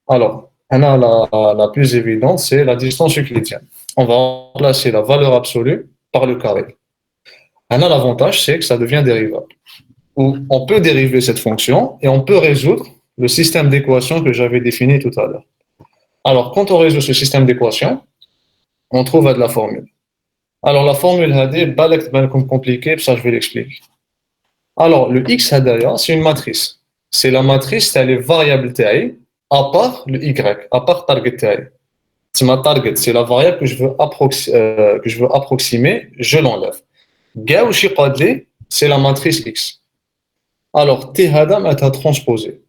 Alors, la plus évidente, c'est la distance euclidienne. On va remplacer la valeur absolue par le carré. L'avantage, c'est que ça devient dérivable. Où on peut dériver cette fonction et on peut résoudre le système d'équations que j'avais défini tout à l'heure. Alors, quand on résout ce système d'équations, on trouve de la formule. Alors, la formule est compliquée, ça je vais l'expliquer. Alors, le x c'est une matrice. C'est la matrice, c'est les variables TI, à part le y, à part target TI. C'est ma target, c'est la variable que je veux approximer, je l'enlève. Gao Shiqadli, c'est la matrice X. Alors, T hada m'a transposé.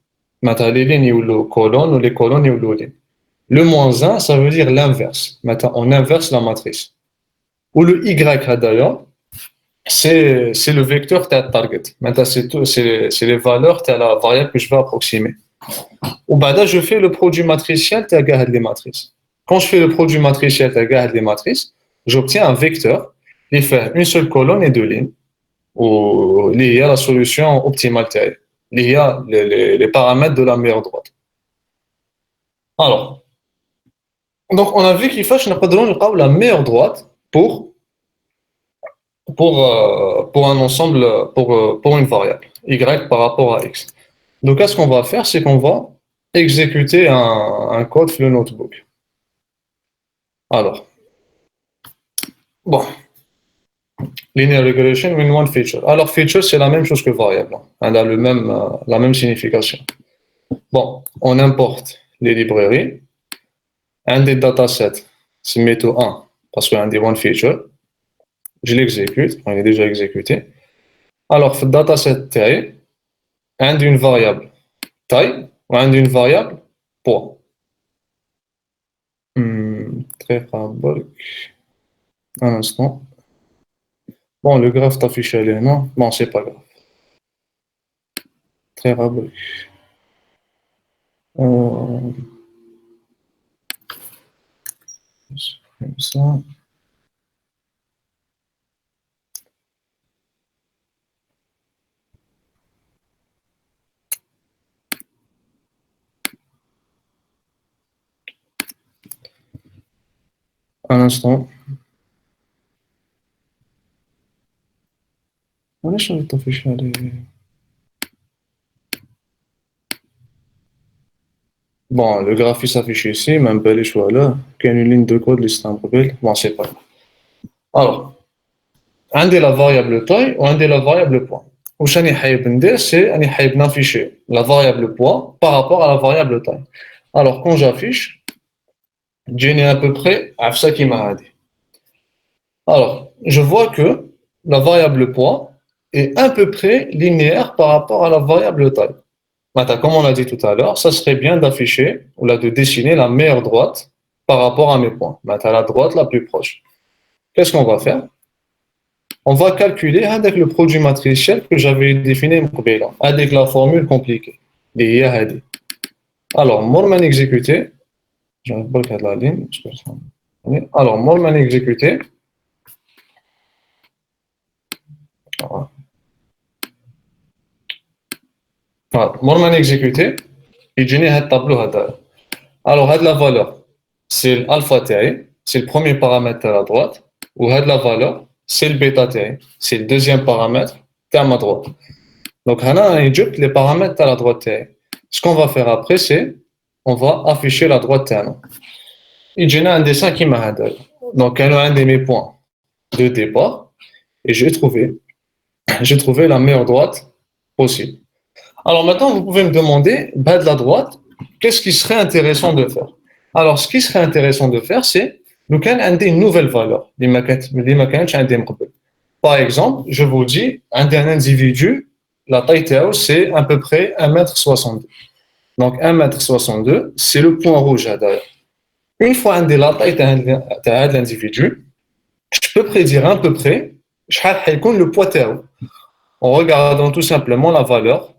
M'a les lignes ou les colonnes ou les colonnes ou les lignes. Le moins 1, ça veut dire l'inverse. Maintenant, on inverse la matrice. Ou le Y d'ailleurs, c'est le vecteur de la target. Maintenant, c'est les valeurs de la variable que je veux approximer. Ou bah je fais le produit matriciel de les matrices. Quand je fais le produit matriciel de les matrices, j'obtiens un vecteur qui fait une seule colonne et deux lignes, où il y a la solution optimale, il y a les paramètres de la meilleure droite. Alors, donc on a vu qu'il faut que la meilleure droite pour un ensemble, pour une variable, y par rapport à x. Donc, ce qu'on va faire, c'est qu'on va exécuter un code sur le notebook. Alors, bon, linear regression with one feature. Alors, feature, c'est la même chose que variable. Elle a la même signification. Bon, on importe les librairies. Un des datasets, c'est méthode 1, parce qu'il y a un des one feature. Je l'exécute, on est déjà exécuté. Alors, le dataset taille, un d'une variable taille, ou un d'une variable poids. Très parabolique. Un instant. Bon, le graphe t'affiche là, non? Bon, c'est pas grave. Très parabolique. Comme ça. Un instant. On est sur le t'affiche là. Bon, le graphe il s'affiche ici, même pas les choix là. Il y a une ligne de code, liste un peu. Bon, c'est pas grave. Alors, un de la variable taille ou un de la variable poids. Ou ce que c'est d'afficher la variable poids par rapport à la variable taille. Alors, quand j'affiche, j'ai à peu près à ça qui m'a dit. Alors, je vois que la variable poids est à peu près linéaire par rapport à la variable taille. Maintenant, comme on l'a dit tout à l'heure, ça serait bien d'afficher ou là, de dessiner la meilleure droite par rapport à mes points. Maintenant, la droite la plus proche. Qu'est-ce qu'on va faire? On va calculer avec le produit matriciel que j'avais défini avec la formule compliquée. Alors, moi, exécuter. Je vais bloquer la ligne. Alors, moi, exécuter. Moi, exécuter. Il génère un tableau. Alors, la valeur, c'est l'alpha TI, c'est le premier paramètre à la droite, ou la valeur, c'est le bêta TI, c'est le deuxième paramètre à ma droite. Donc, on a les paramètres à la droite TI. Ce qu'on va faire après, c'est on va afficher la droite TI. Il génère un dessin qui m'a dit. Donc, elle a un de mes points de départ, et j'ai trouvé la meilleure droite possible. Alors maintenant, vous pouvez me demander, bas de la droite, qu'est-ce qui serait intéressant de faire? Alors, ce qui serait intéressant de faire, c'est nous avons une nouvelle valeur. Par exemple, je vous dis, un individu, la taille TAO, c'est à peu près 1,62 m. Donc, 1,62 m, c'est le point rouge d'ailleurs. Une fois que la taille de l'individu, je peux prédire à peu près le poids TAO en regardant tout simplement la valeur.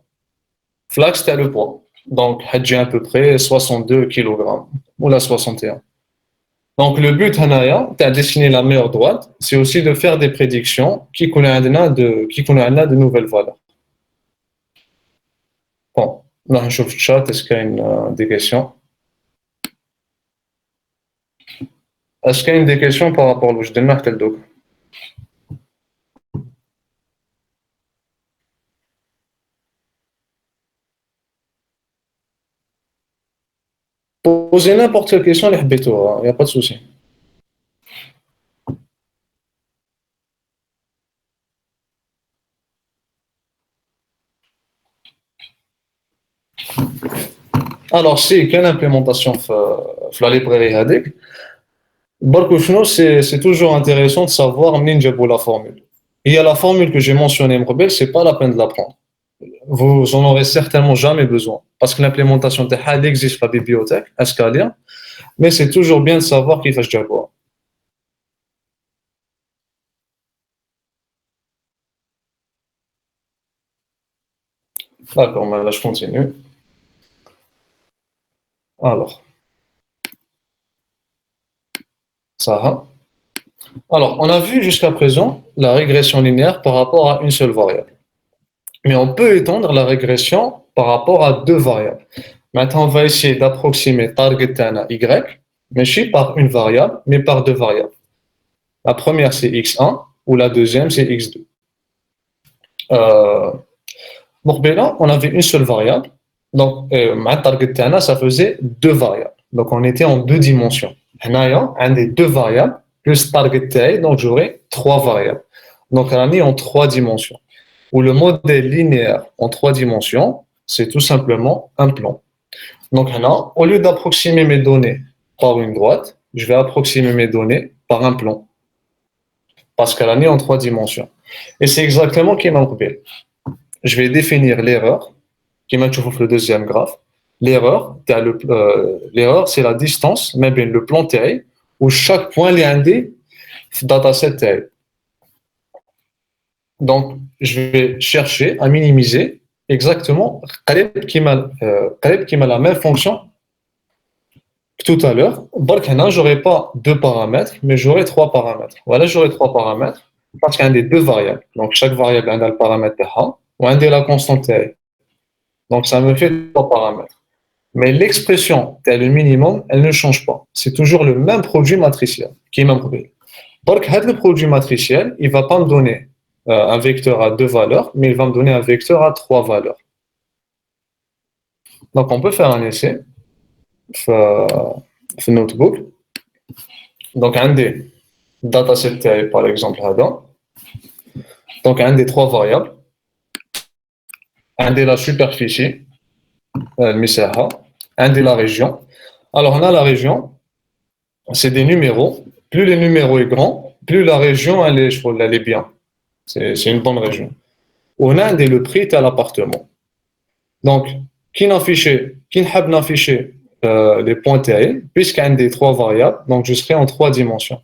Flax, c'était le poids. Donc, j'ai à peu près 62 kg ou la 61. Donc, le but, de dessiner la meilleure droite, c'est aussi de faire des prédictions qui connaissent de nouvelles valeurs. Bon, là, je chauffe le chat. Est-ce qu'il y a des questions? Est-ce qu'il y a des questions par rapport au jeu de marque tel doc? Posez n'importe quelle question, il n'y a pas de souci. Alors, si quelle implémentation la librairie هذيك بركو شنو c'est toujours intéressant de savoir منين جابوا la formule. Il y a la formule que j'ai mentionnée من قبل, c'est pas la peine de l'apprendre. Vous en aurez certainement jamais besoin parce que l'implémentation تاعها elle existe la bibliothèque Escalia, mais c'est toujours bien de savoir كيفاش جابوها. D'accord, mais là je continue. Alors, ça va. Alors, on a vu jusqu'à présent la régression linéaire par rapport à une seule variable. Mais on peut étendre la régression par rapport à deux variables. Maintenant, on va essayer d'approximer target tana y, mais pas par une variable, mais par deux variables. La première, c'est x1, ou la deuxième, c'est x2. Donc, là, on avait une seule variable. Donc, target tana, ça faisait deux variables. Donc, on était en deux dimensions. Un des deux variables, plus target taille, donc j'aurai trois variables. Donc, on est en trois dimensions. Où le modèle linéaire en trois dimensions, c'est tout simplement un plan. Donc, au lieu d'approximer mes données par une droite, je vais approximer mes données par un plan. Parce qu'elle est en trois dimensions. Et c'est exactement ce qui m'a coupé. Je vais définir l'erreur, qui m'a trouvé le deuxième graphe. L'erreur, c'est la distance, même le plan taille, où chaque point est un des dataset taille. Donc, je vais chercher à minimiser exactement qui m'a la même fonction que tout à l'heure. Je n'aurai pas deux paramètres, mais j'aurai trois paramètres. Voilà, j'aurai trois paramètres parce qu'il y a des deux variables. Donc, chaque variable a le paramètre A ou un de la constante T. Donc, ça me fait trois paramètres. Mais l'expression le minimum, elle ne change pas. C'est toujours le même produit matriciel qui m'a prouvé. Donc, le produit matriciel, il ne va pas me donner un vecteur à deux valeurs, mais il va me donner un vecteur à trois valeurs. Donc, on peut faire un essai في notebook. Donc, un des dataset par exemple, donc un des trois variables, un de la superficie, un de la région. Alors, on a la région, c'est des numéros. Plus les numéros est grand, plus la région elle est bien. C'est une bonne région. On a le prix à l'appartement. Donc, qui n'a affiché les points TAE, puisqu'il y a des trois variables, donc je serai en trois dimensions.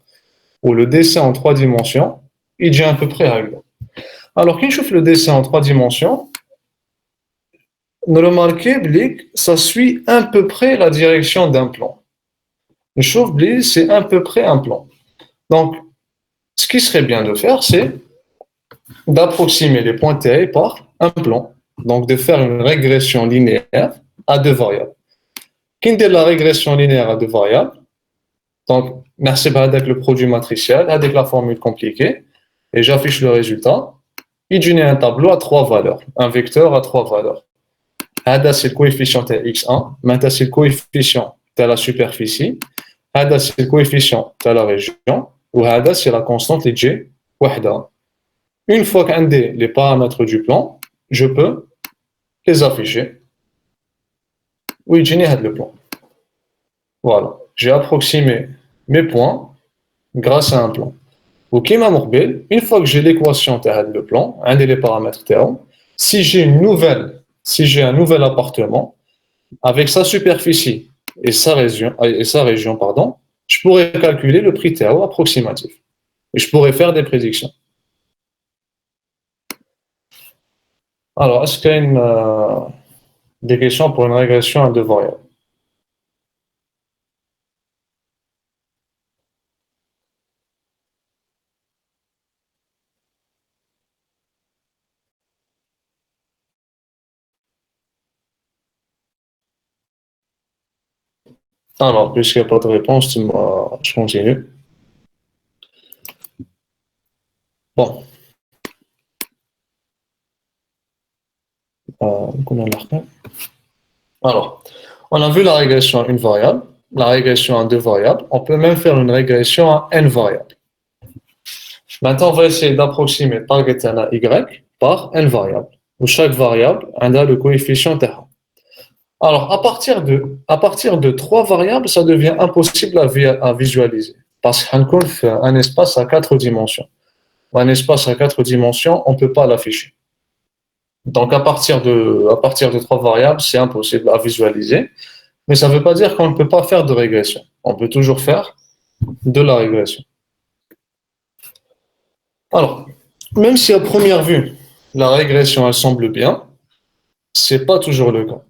Ou le dessin en trois dimensions, il dit à peu près à lui. Alors, quand je fais le dessin en trois dimensions, remarquez que ça suit à peu près la direction d'un plan. Le chauffe c'est à peu près un plan. Donc, ce qui serait bien de faire, c'est d'approximer les points TAE par un plan. Donc, de faire une régression linéaire à deux variables. Quand on a la régression linéaire à deux variables, donc, merci avec le produit matriciel, avec la formule compliquée, et j'affiche le résultat. Il génère un tableau à trois valeurs, un vecteur à trois valeurs. C'est le coefficient de x1, maintenant c'est le coefficient de la superficie, c'est le coefficient de la région, ou c'est la constante de J. Une fois qu'on a les paramètres du plan, je peux les afficher. Oui, j'ai le plan. Voilà, j'ai approximé mes points grâce à un plan. Ou qui m'a mourbé, une fois que j'ai l'équation de le plan, un des paramètres terme, si j'ai un nouvel appartement avec sa superficie et sa région, pardon, je pourrais calculer le prix terme approximatif. Et je pourrais faire des prédictions. Alors, est-ce qu'il y a des questions pour une régression à deux variables? Alors, puisqu'il n'y a pas de réponse, je continue. Bon. Alors, on a vu la régression à une variable, la régression à deux variables. On peut même faire une régression à n variables. Maintenant, on va essayer d'approximer target à y par n variables, où chaque variable a le coefficient TH. Alors, à partir de trois variables, ça devient impossible à visualiser. Parce qu'on fait un espace à quatre dimensions. Un espace à quatre dimensions, on ne peut pas l'afficher. Donc, à partir de trois variables, c'est impossible à visualiser. Mais ça ne veut pas dire qu'on ne peut pas faire de régression. On peut toujours faire de la régression. Alors, même si à première vue, la régression, elle semble bien, ce n'est pas toujours le cas.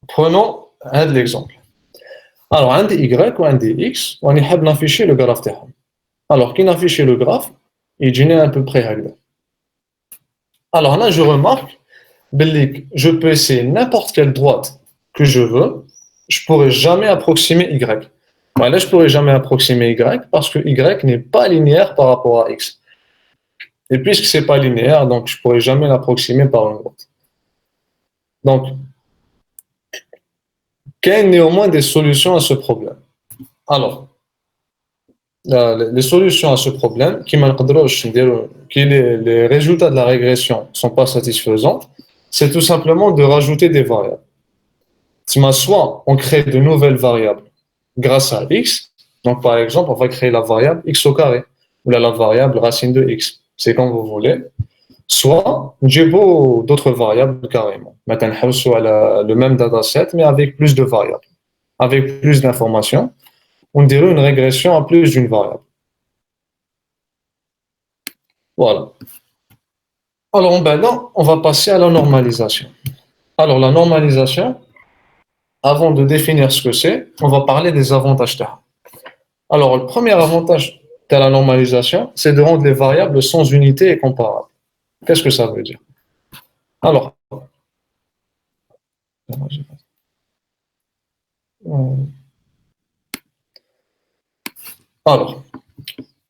Prenons un de l'exemple. Alors, un des Y ou un des X, on est capable d'afficher le graphe. Alors, qui affiche le graphe, il est à peu près là. Alors là, je remarque que je peux essayer n'importe quelle droite que je veux, je ne pourrai jamais approximer Y. Là, je ne pourrai jamais approximer Y parce que Y n'est pas linéaire par rapport à X. Et puisque ce n'est pas linéaire, donc je ne pourrai jamais l'approximer par une droite. Donc, il y a néanmoins des solutions à ce problème. Alors, les solutions à ce problème, qui les résultats de la régression ne sont pas satisfaisants, c'est tout simplement de rajouter des variables. Soit on crée de nouvelles variables grâce à x, donc par exemple, on va créer la variable x au carré, ou la variable racine de x, c'est comme vous voulez. Soit j'ai d'autres variables carrément. Maintenant, soit le même dataset, mais avec plus de variables, avec plus d'informations. On dirait une régression à plus d'une variable. Voilà. Alors maintenant, on va passer à la normalisation. Alors la normalisation, avant de définir ce que c'est, on va parler des avantages. Alors le premier avantage de la normalisation, c'est de rendre les variables sans unité et comparables. Qu'est-ce que ça veut dire? Alors,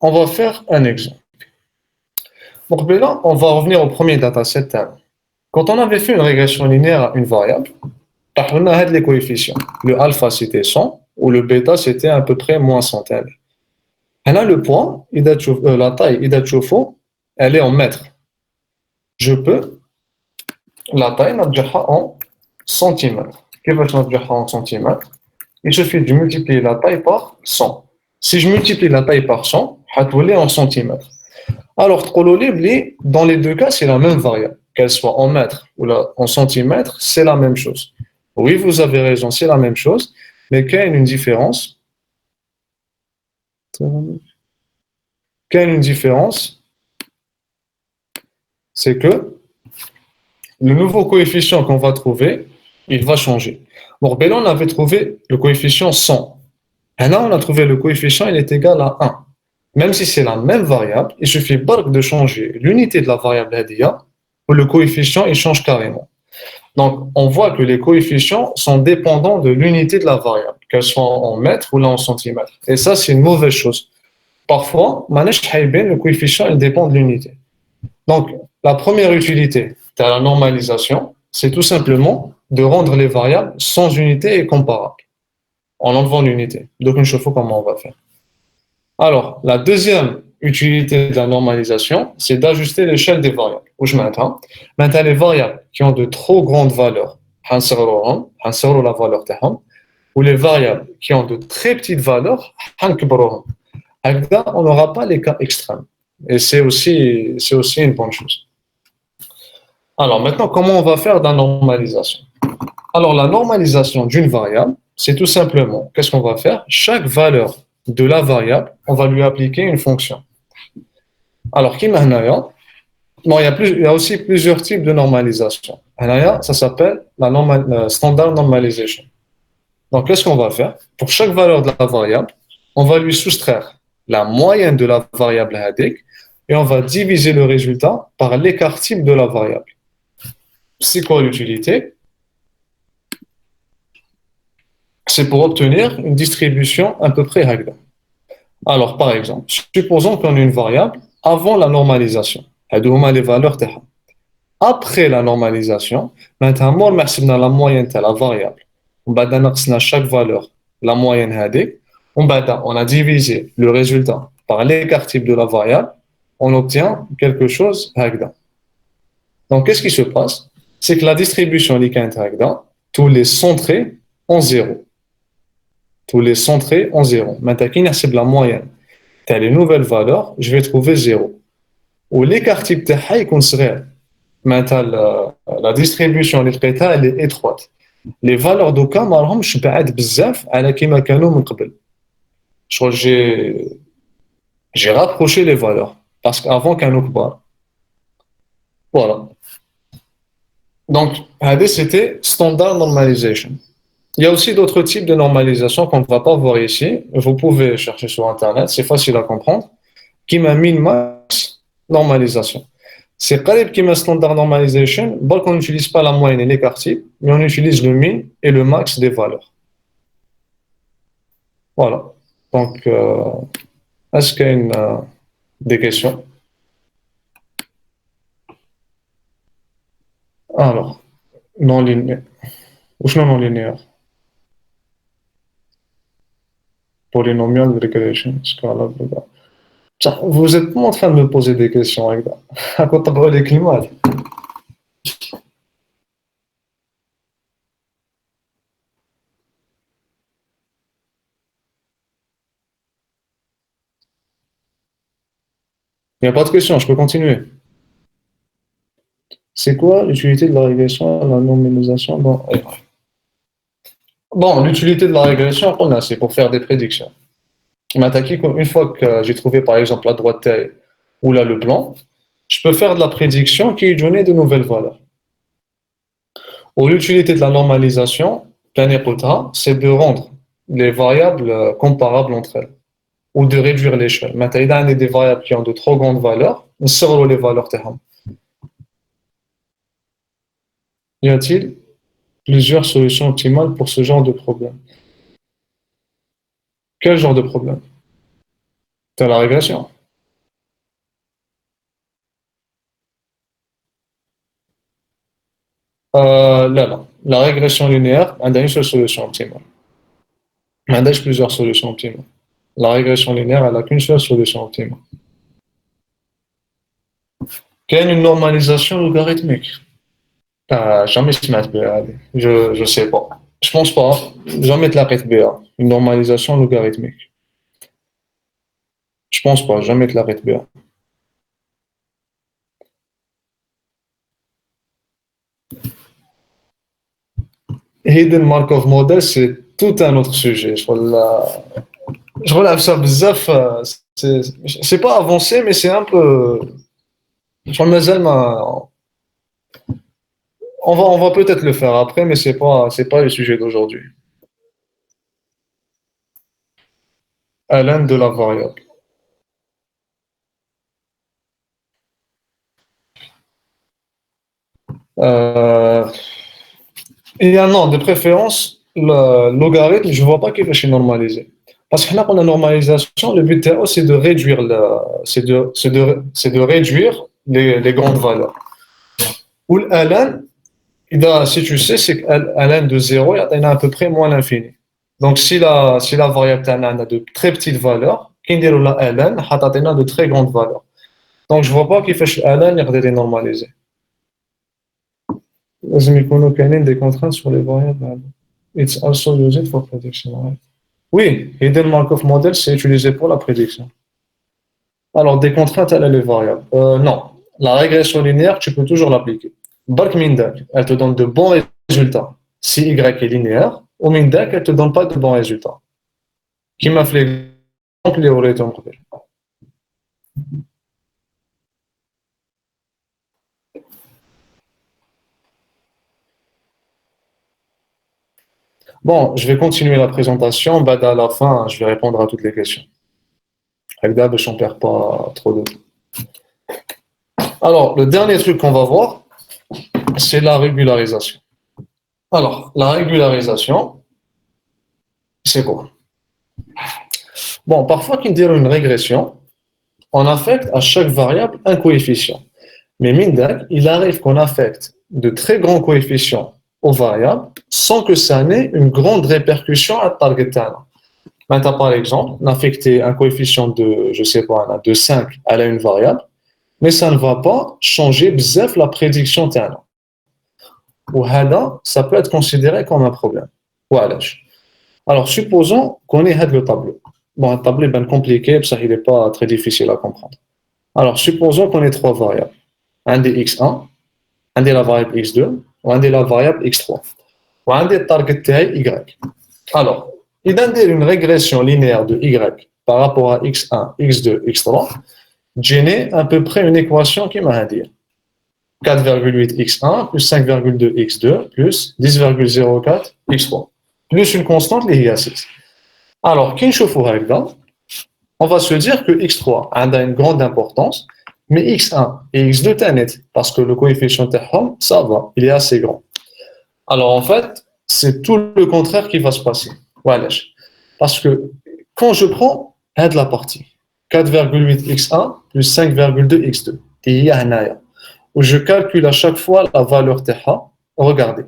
on va faire un exemple. Donc là, on va revenir au premier dataset. Quand on avait fait une régression linéaire à une variable, on a les coefficients. Le alpha, c'était 100, ou le bêta, c'était à peu près moins 100. Et là, le point, la taille, elle est en mètres. Je peux, la taille, en centimètres. Qu'est-ce que je en centimètres? Il suffit de multiplier la taille par 100. Si je multiplie la taille par 100, ça va en centimètres. Alors, dans les deux cas, c'est la même variable. Qu'elle soit en mètres ou en centimètres, c'est la même chose. Oui, vous avez raison, c'est la même chose, mais qu'il y a une différence. Qu'il y a une différence, c'est que le nouveau coefficient qu'on va trouver, il va changer. Bon, là, on avait trouvé le coefficient 100. Et là, on a trouvé le coefficient, il est égal à 1. Même si c'est la même variable, il suffit de changer l'unité de la variable HDIA pour le coefficient, il change carrément. Donc, on voit que les coefficients sont dépendants de l'unité de la variable, qu'elle soit en mètres ou là en centimètres. Et ça, c'est une mauvaise chose. Parfois, le coefficient il dépend de l'unité. Donc, la première utilité de la normalisation, c'est tout simplement de rendre les variables sans unité et comparables, en enlevant l'unité. Donc, je sais comment on va faire. Alors, la deuxième utilité de la normalisation, c'est d'ajuster l'échelle des variables. Maintenant, les variables qui ont de trop grandes valeurs, la valeur ou les variables qui ont de très petites valeurs, on n'aura pas les cas extrêmes. Et c'est aussi une bonne chose. Alors maintenant, comment on va faire de la normalisation? Alors la normalisation d'une variable, c'est tout simplement, qu'est-ce qu'on va faire? Chaque valeur de la variable, on va lui appliquer une fonction. Alors, il y a aussi plusieurs types de normalisation. Ça s'appelle la standard normalization. Donc, qu'est-ce qu'on va faire? Pour chaque valeur de la variable, on va lui soustraire la moyenne de la variable HDIC et on va diviser le résultat par l'écart type de la variable. C'est quoi l'utilité? C'est pour obtenir une distribution à peu près règle. Alors, par exemple, supposons qu'on a une variable avant la normalisation. Les valeurs. Après la normalisation, maintenant, on a la moyenne de la variable. On a chaque valeur, la moyenne HDIC. On a divisé le résultat par l'écart type de la variable. On obtient quelque chose. Donc, qu'est-ce qui se passe? C'est que la distribution liquide tous les centrés en zéro. Tous les centrés en zéro. Maintenant, qui c'est la moyenne. T'as les nouvelles valeurs, je vais trouver zéro. Ou l'écart type de haï qu'on serait. Maintenant, la distribution des états, elle est étroite. Les valeurs d'aucun, malheureusement, je suis pas bzaf à la kima kano min qabl. Je crois que j'ai rapproché les valeurs. Parce qu'avant qu'un kbar. Voilà. Donc, c'était standard normalization. Il y a aussi d'autres types de normalisation qu'on ne va pas voir ici. Vous pouvez chercher sur Internet, c'est facile à comprendre. Qui m'a min-max normalisation. C'est pareil qui m'a standard normalization, bon qu'on n'utilise pas la moyenne et l'écart type, mais on utilise le min et le max des valeurs. Voilà. Donc, est-ce qu'il y a des questions? Alors, non linéaire. Ou sinon non linéaire? Polynomial regression. Vous êtes pas en train de me poser des questions avec ça. À quoi t'as les climats? Il n'y a pas de question, je peux continuer. C'est quoi l'utilité de la régression et la normalisation Bon, l'utilité de la régression, c'est pour faire des prédictions. Une fois que j'ai trouvé par exemple la droite taille ou là le plan, je peux faire de la prédiction qui donne de nouvelles valeurs. Ou l'utilité de la normalisation, c'est de rendre les variables comparables entre elles ou de réduire l'échelle. Maintenant, il y a des variables qui ont de trop grandes valeurs, on sort les valeurs. Y a-t-il plusieurs solutions optimales pour ce genre de problème? Quel genre de problème? C'est la régression. Là. La régression linéaire, il y a une seule solution optimale. Il y a plusieurs solutions optimales. La régression linéaire, elle n'a qu'une seule solution optimale. Quelle est une normalisation logarithmique? Jamais je ne sais pas. Je pense pas. Jamais de la BA. Une normalisation logarithmique. Je pense pas. Jamais de la BA. Hidden Markov Model, c'est tout un autre sujet. Je relève ça bzaf. C'est pas avancé, mais c'est un peu. On va peut-être le faire après, mais c'est pas le sujet d'aujourd'hui. Ln de la variable. Il y a non, de préférence, le logarithme, je ne vois pas qu'il est normalisé. Parce que là, pour la normalisation, le but c'est de réduire, c'est de réduire les grandes valeurs. Ou ln, si tu sais, c'est que ln de 0, il y a à peu près moins l'infini. Donc, si la variable a de très petites valeurs, qui dit la ln, a de très grandes valeurs. Donc, je ne vois pas qu'il fait ln est normalisé. لازم يكونوا كاينين des contraintes sur les variables. It's also used for prediction. Right? Oui, Hidden Markov Model, c'est utilisé pour la prédiction. Alors, des contraintes, elle a les variables. Non, la régression linéaire, tu peux toujours l'appliquer. Bark Mindak, elle te donne de bons résultats. Si Y est linéaire, au Mindak, elle ne te donne pas de bons résultats. Qui m'a fait l'exemple, les oreilles. Bon, je vais continuer la présentation. À la fin, je vais répondre à toutes les questions. Avec d'hab, je n'en perds pas trop de temps. Alors, le dernier truc qu'on va voir, c'est la régularisation. Alors, la régularisation, c'est quoi? Bon, parfois, quand on dit une régression, on affecte à chaque variable un coefficient. Mais Mindak, il arrive qu'on affecte de très grands coefficients aux variables sans que ça n'ait une grande répercussion à target. Maintenant, par exemple, on a affecté un coefficient de, je sais pas, de 5 à une variable, mais ça ne va pas changer bzef la prédiction. ou hada, ça peut être considéré comme un problème. Voilà. Alors, supposons qu'on ait le tableau. Bon, un tableau est bien compliqué, ça il n'est pas très difficile à comprendre. Alors, supposons qu'on ait trois variables. Un des x1, un des la variable x2, ou un des la variable x3. Ou un des target taille y. Alors, il y a une régression linéaire de y par rapport à x1, x2, x3, génère à peu près une équation qui m'a dit 4,8 x1 plus 5,2 x2 plus 10,04 x3 plus une constante liée à 6. Alors, on va se dire que x3 a une grande importance, mais x1 et x2 t'as parce que le coefficient تاعهم, ça va, il est assez grand. Alors, en fait, c'est tout le contraire qui va se passer. Voilà. Parce que quand je prends la partie 4,8 x1 plus 5,2 x2, où je calcule à chaque fois la valeur TH, regardez,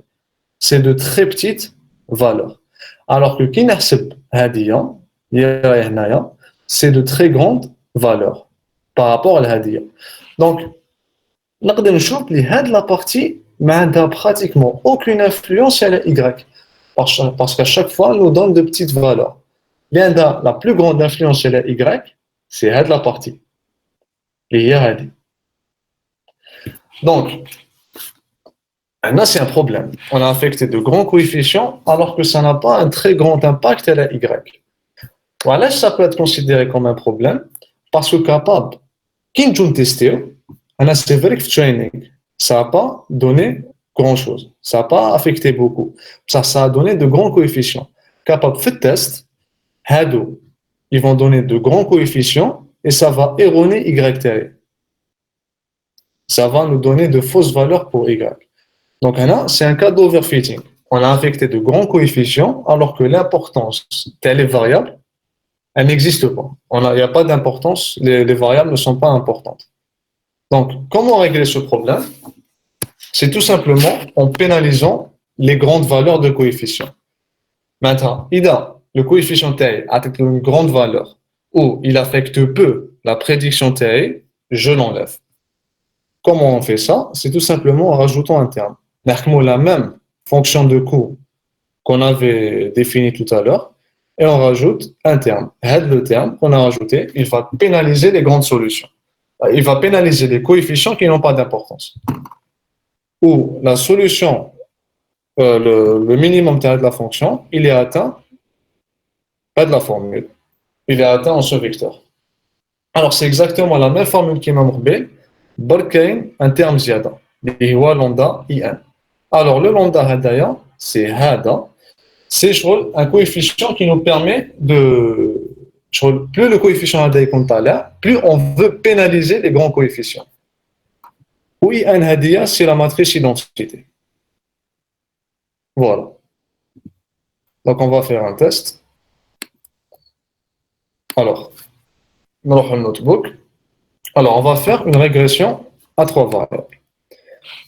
c'est de très petites valeurs. Alors que qui نحسب هذه c'est de très grandes valeurs par rapport à l'hadiya. Donc, نقدر نشوف لي هاد la partie ما عندها pratiquement aucune influence sur la y parce qu'à chaque fois elle nous donne de petites valeurs. La plus grande influence sur la y, c'est هاد la partie. Et هادي. Donc, là, c'est un problème. On a affecté de grands coefficients alors que ça n'a pas un très grand impact à la y. Voilà, ça peut être considéré comme un problème parce que capable, qui nous tester, c'est vrai que training, ça n'a pas donné grand-chose. Ça n'a pas affecté beaucoup. Ça a donné de grands coefficients. Capable de test, ils vont donner de grands coefficients et ça va erroner y. Ça va nous donner de fausses valeurs pour y. Donc là, c'est un cas d'overfitting. On a affecté de grands coefficients alors que l'importance telle est variable, elle n'existe pas. Il n'y a pas d'importance, les variables ne sont pas importantes. Donc, comment régler ce problème? C'est tout simplement en pénalisant les grandes valeurs de coefficients. Maintenant, le coefficient T a une grande valeur ou il affecte peu la prédiction T, je l'enlève. Comment on fait ça? C'est tout simplement en rajoutant un terme. La même fonction de coût qu'on avait définie tout à l'heure, et on rajoute un terme. Le terme qu'on a rajouté, il va pénaliser les grandes solutions. Il va pénaliser les coefficients qui n'ont pas d'importance. Ou la solution, le minimum de la fonction, il est atteint, pas de la formule, il est atteint en ce vecteur. Alors, c'est exactement la même formule qui m'a mourbé, barkain, un terme ziada, et lambda in. Alors, le lambda hadaya, c'est hada, c'est un coefficient qui nous permet de. Plus le coefficient hadaya compte là, plus on veut pénaliser les grands coefficients. Ou in hadiya, c'est la matrice identité. Voilà. Donc, on va faire un test. Alors, on va le notebook. Alors, on va faire une régression à trois variables.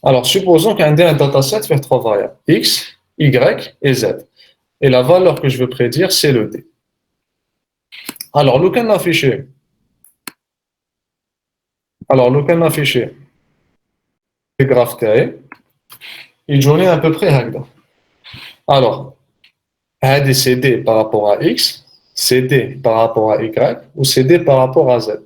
Alors, supposons qu'il y a un dataset fait trois variables, x, y et z. Et la valeur que je veux prédire, c'est le d. Alors, le cas affiché. Le graphe TAE, il joue à peu près هكذا. Alors, c'est d par rapport à x, c'est d par rapport à y, ou c'est d par rapport à z.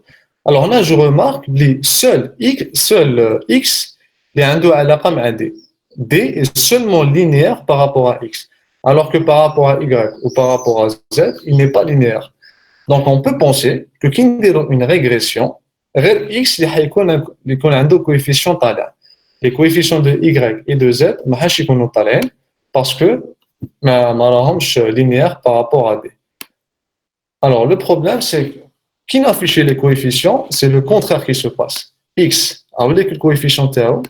Alors là, je remarque que seul x, il a un d. D est seulement linéaire par rapport à x. Alors que par rapport à y ou par rapport à z, il n'est pas linéaire. Donc, on peut penser que quand on a une régression, x il y a un coefficient talent. Les coefficients de y et de z ne sont pas talent parce que sont linéaires par rapport à d. Alors, le problème, c'est que qui n'affiche les coefficients, c'est le contraire qui se passe. X a le coefficient tau,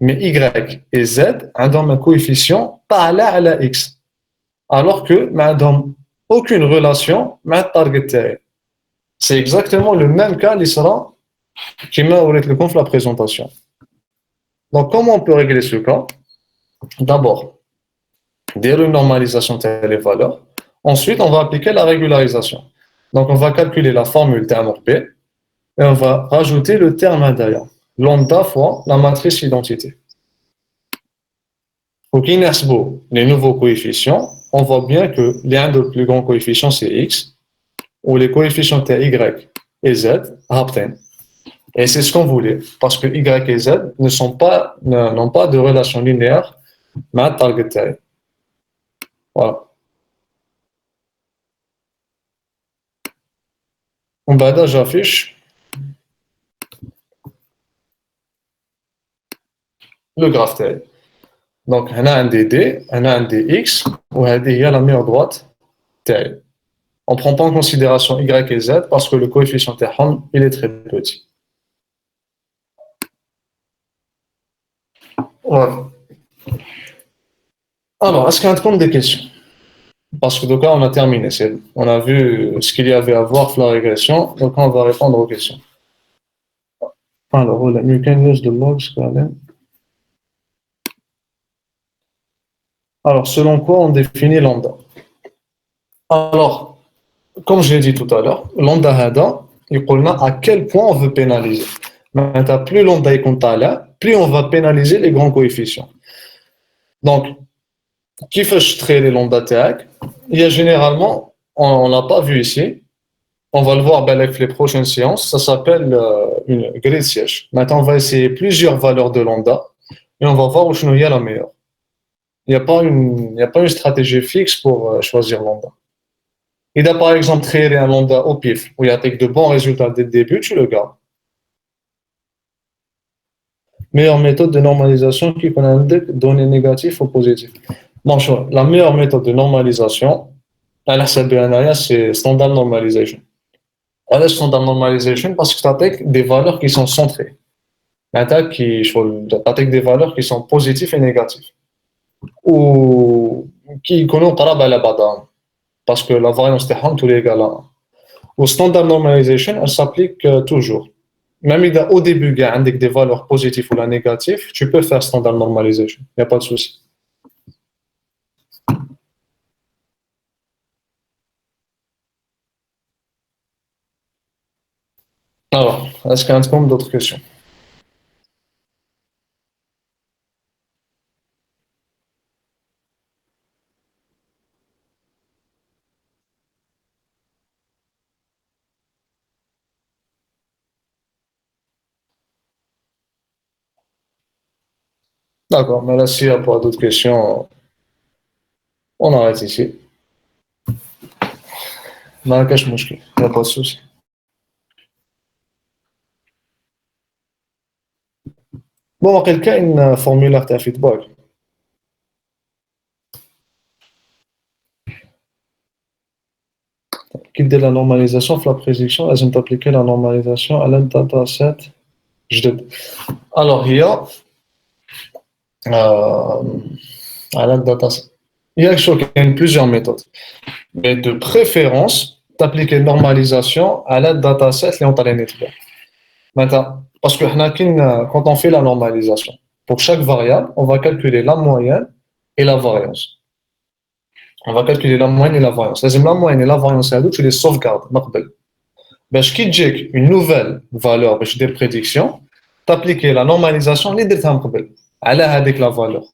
mais y et z ont un coefficient pas à la x. Alors que n'ont aucune relation avec le target TAE. C'est exactement le même cas qui m'a ouvert la présentation. Donc, comment on peut régler ce cas? D'abord, dire une normalisation des valeurs. Ensuite, on va appliquer la régularisation. Donc, on va calculer la formule terme P et on va rajouter le terme derrière. Lambda fois la matrice identité. Pour qu'il les nouveaux coefficients, on voit bien que l'un des plus grands coefficients c'est x, ou les coefficients de y et z raptent. Et c'est ce qu'on voulait, parce que y et z n'ont pas de relation linéaire mais target تاعي. Voilà. On va là, j'affiche le graphe تاعي. Donc, on a un D, on a un DX, où il y a la meilleure droite تاعي. On ne prend pas en considération y et z parce que le coefficient تاعهم il est très petit. Voilà. Alors, est-ce qu'il y a des questions? Parce que donc là, on a terminé. On a vu ce qu'il y avait à voir sur la régression, donc on va répondre aux questions. Alors, you can use the logs. Alors, selon quoi on définit lambda? Alors, comme je l'ai dit tout à l'heure, lambda hada, il à quel point on veut pénaliser. Maintenant, plus lambda est compte là, plus on va pénaliser les grands coefficients. Donc, qui fait traiter les lambda tag? Il y a généralement, on l'a pas vu ici, on va le voir avec les prochaines séances, ça s'appelle une grille de siège. Maintenant, on va essayer plusieurs valeurs de lambda et on va voir où il y a la meilleure. Il n'y a pas une stratégie fixe pour choisir lambda. Et là, par exemple, créer un lambda au pif où il y a de bons résultats dès le début, tu le gardes. Meilleure méthode de normalisation qui connaît données négatives ou positives. Bon choix. La meilleure méthode de normalisation, c'est standard normalization. Elle est standard normalization parce que tu attaques des valeurs qui sont centrées. Tu attaques des valeurs qui sont positives et négatives. Ou qui connaissent pas la base. Parce que la variance de Hunt, tous les égale à 1. Au standard normalization, elle s'applique toujours. Même au début, il y a des valeurs positives ou négatives, tu peux faire standard normalization. Il n'y a pas de souci. Alors, est-ce qu'il y a d'autres questions? D'accord, mais là, s'il n'y a pas d'autres questions, on arrête ici. ما كاش مشكل. Il n'y a pas de souci. Bon, quelqu'un a une formulaire de feedback. Qui dit la normalisation, la prédiction, elles ont appliqué la normalisation à l'aide dataset. Alors, il y a à l'aide dataset. Il y a plusieurs méthodes. Mais de préférence, d'appliquer normalisation à l'aide dataset et on t'a les nettoyer. Maintenant, parce que quand on fait la normalisation, pour chaque variable, on va calculer la moyenne et la variance. On va calculer la moyenne et la variance. La moyenne et la variance, tu les sauvegardes. باش كي تجيك une nouvelle valeur باش دير prédiction, t'appliquer la normalisation اللي درتها من قبل على هذيك la valeur.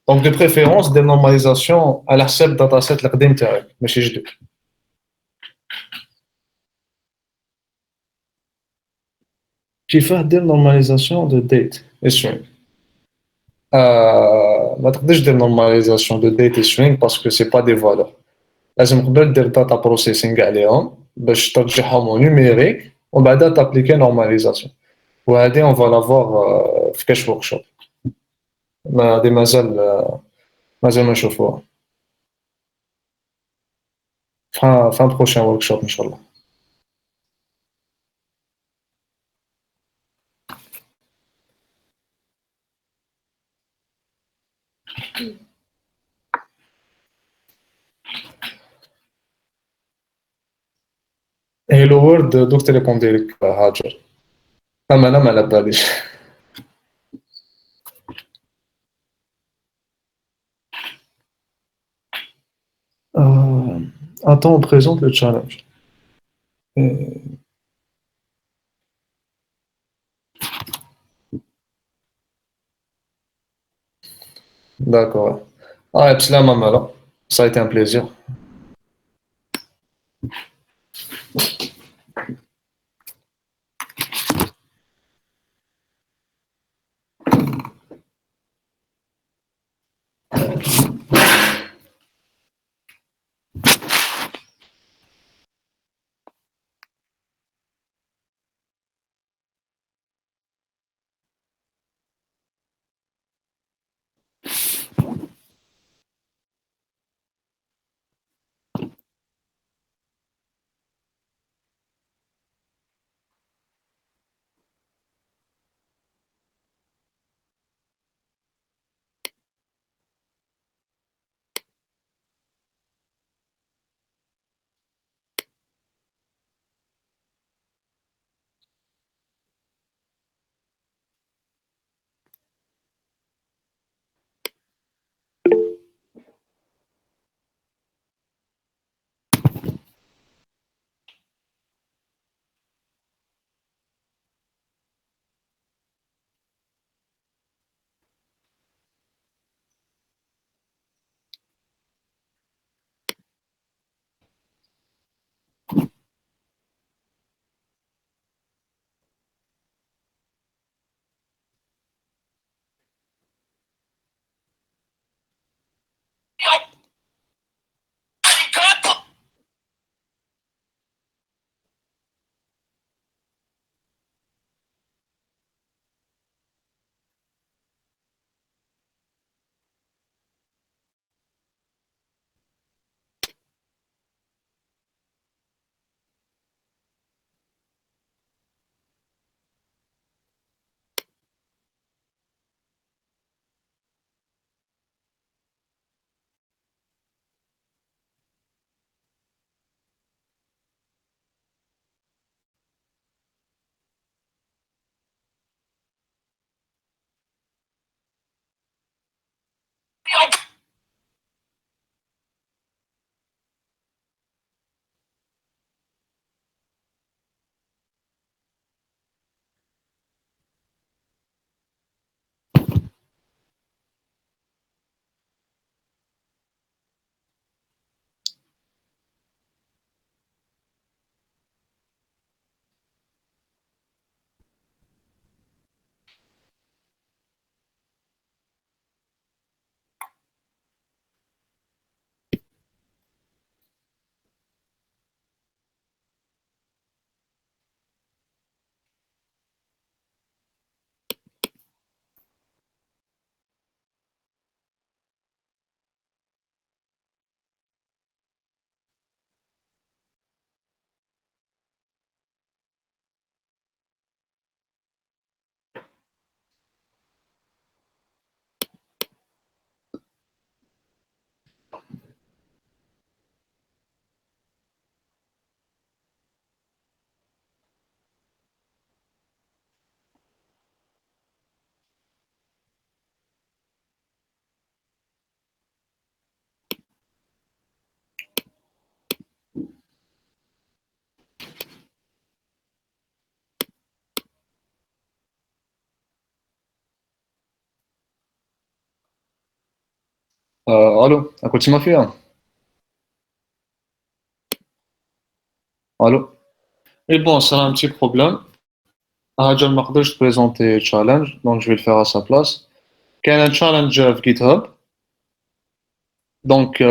Donc de préférence des normalisations على حساب dataset القديم تاعك ماشي جديد. كيفاه دير normalisation de date et string. ما تقدرش دير normalisation de date et string parce que c'est pas des valeurs. لازم قبل دير data processing عليهم باش ترجعهم au numérique وبعدها t'appliquer normalisation. وهذه on va la voir في كاش workshop. هذه مازال ما نشوفوها. fin prochain workshop ان شاء الله. Hello World دوك تريبوندي لك هاجر. اما انا ما على باليش. Attends, on présente le challenge. D'accord. Ah, et là, maman, ça a été un plaisir. Allô, à côté de ma fille, hein. Allô. Et bon, ça a un petit problème. Hajar Makhdouj je présenter challenge, donc je vais le faire à sa place. Il y a un challenge في GitHub. Donc, il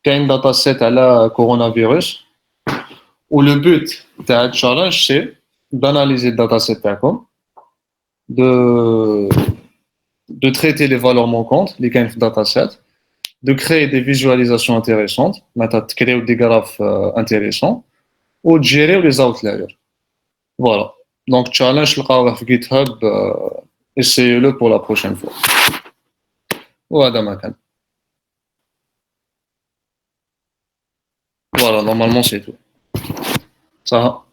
y a une dataset à la coronavirus. Où le but de ce challenge, c'est d'analyser le dataset تاعكم, de, de traiter les valeurs manquantes, les gains de dataset, de créer des visualisations intéressantes, de créer des graphes intéressants, ou de gérer les outliers. Voilà. Donc, challenge le GitHub, essayez-le pour la prochaine fois. وهذا ما كان. Voilà, normalement c'est tout. Ça va.